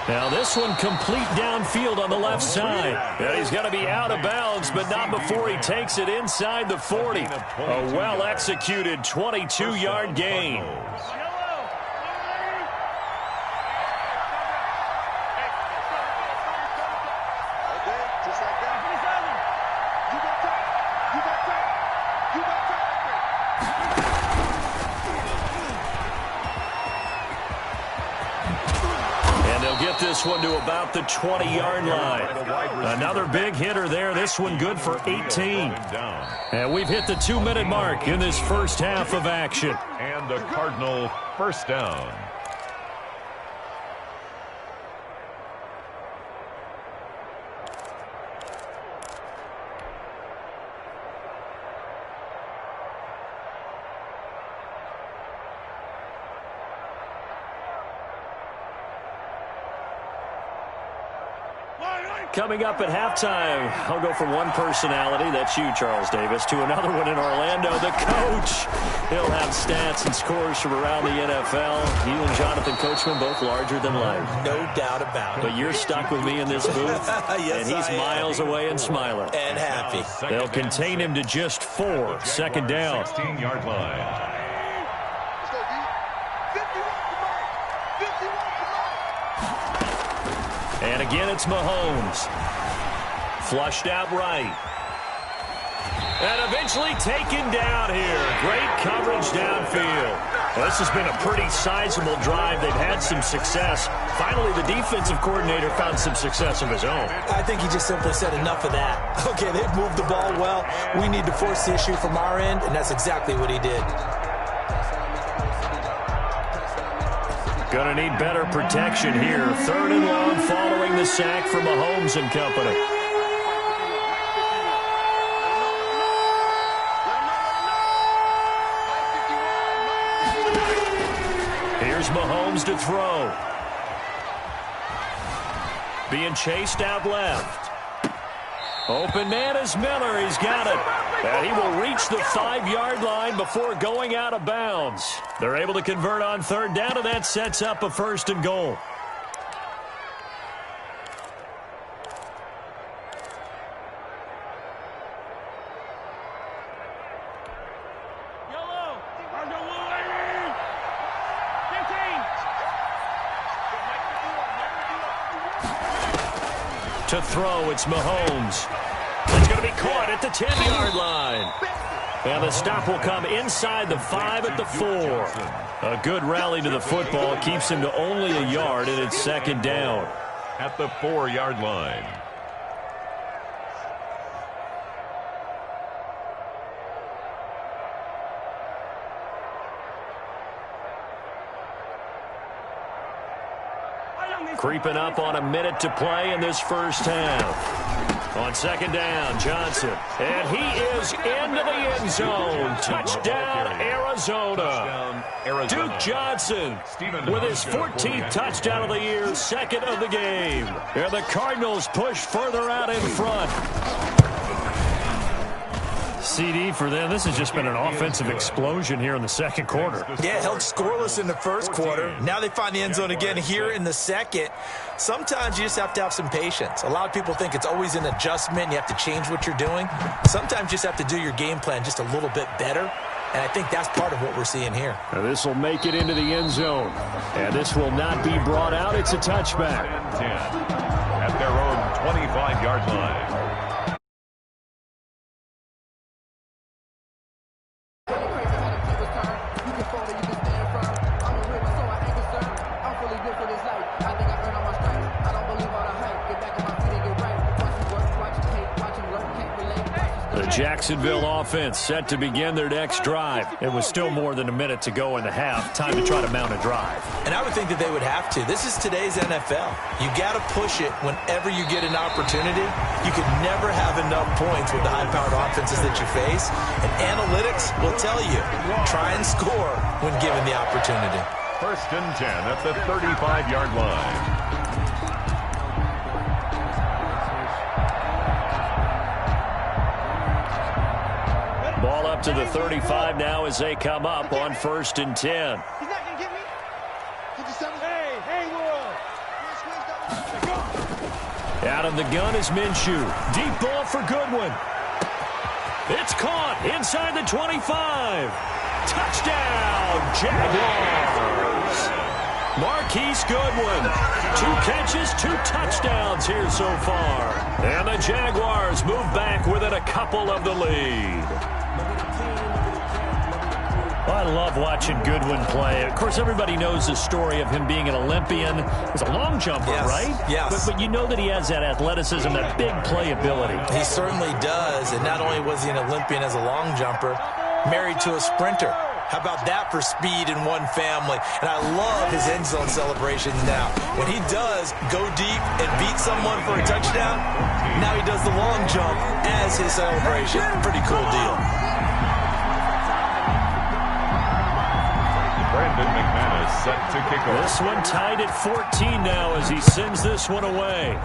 Now this one complete downfield on the left side. Yeah, he's got to be out of bounds, but not before he takes it inside the 40. A well-executed 22-yard gain. This one to about the 20-yard line. Another big hitter there. This one good for 18. And we've hit the 2-minute mark in this first half of action. And the Cardinal 1st down. Coming up at halftime, I'll go from one personality, that's you, Charles Davis, to another one in Orlando, the coach. He'll have stats and scores from around the NFL. You and Jonathan Coachman, both larger than life. No doubt about it. But you're stuck with me in this booth, yes, and he's miles away and smiling. And happy. They'll contain him to just 4. 2nd down. 16-yard line. And again, it's Mahomes. Flushed out right. And eventually taken down here. Great coverage downfield. Well, this has been a pretty sizable drive. They've had some success. Finally, the defensive coordinator found some success of his own. I think he just simply said enough of that. Okay, they've moved the ball well. We need to force the issue from our end, and that's exactly what he did. Going to need better protection here. 3rd and long following the sack from Mahomes and company. Here's Mahomes to throw. Being chased out left. Open man is Miller. He's got it. And he will reach the 5-yard line before going out of bounds. They're able to convert on 3rd down, and that sets up a 1st and goal. To throw, it's Mahomes. It's going to be caught at the 10-yard line. And the stop will come inside the 5 at the 4. A good rally to the football keeps him to only a yard, and it's 2nd down. At the 4-yard line. Creeping up on a minute to play in this first half. On 2nd down, Johnson. And he is into the end zone. Touchdown, Arizona. Duke Johnson with his 14th touchdown of the year, 2nd of the game. And the Cardinals push further out in front. CD for them. This has just been an offensive explosion here in the 2nd quarter. Yeah, held scoreless in the 1st quarter. Now they find the end zone again here in the 2nd. Sometimes you just have to have some patience. A lot of people think it's always an adjustment. You have to change what you're doing. Sometimes you just have to do your game plan just a little bit better. And I think that's part of what we're seeing here. Now this will make it into the end zone. And this will not be brought out. It's a touchback. 10 at their own 25-yard line. Jacksonville offense set to begin their next drive. It was still more than a minute to go in the half. Time to try to mount a drive. And I would think that they would have to. This is today's NFL. You got to push it whenever you get an opportunity. You could never have enough points with the high-powered offenses that you face. And analytics will tell you, try and score when given the opportunity. 1st and 10 at the 35-yard line. Ball up to the 35 now as they come up on 1st and 10. He's not going to get me. Hey, Will. Out of the gun is Minshew. Deep ball for Goodwin. It's caught inside the 25. Touchdown, Jaguars. Marquise Goodwin. 2 catches, 2 touchdowns here so far. And the Jaguars move back within a couple of the lead. I love watching Goodwin play. Of course, everybody knows the story of him being an Olympian. He's a long jumper, right? Yes. But you know that he has that athleticism, that big playability. He certainly does. And not only was he an Olympian as a long jumper, married to a sprinter. How about that for speed in one family? And I love his end zone celebrations now. When he does go deep and beat someone for a touchdown, now he does the long jump as his celebration. Pretty cool deal. Brandon McManus set to kick off. This one tied at 14 now as he sends this one away.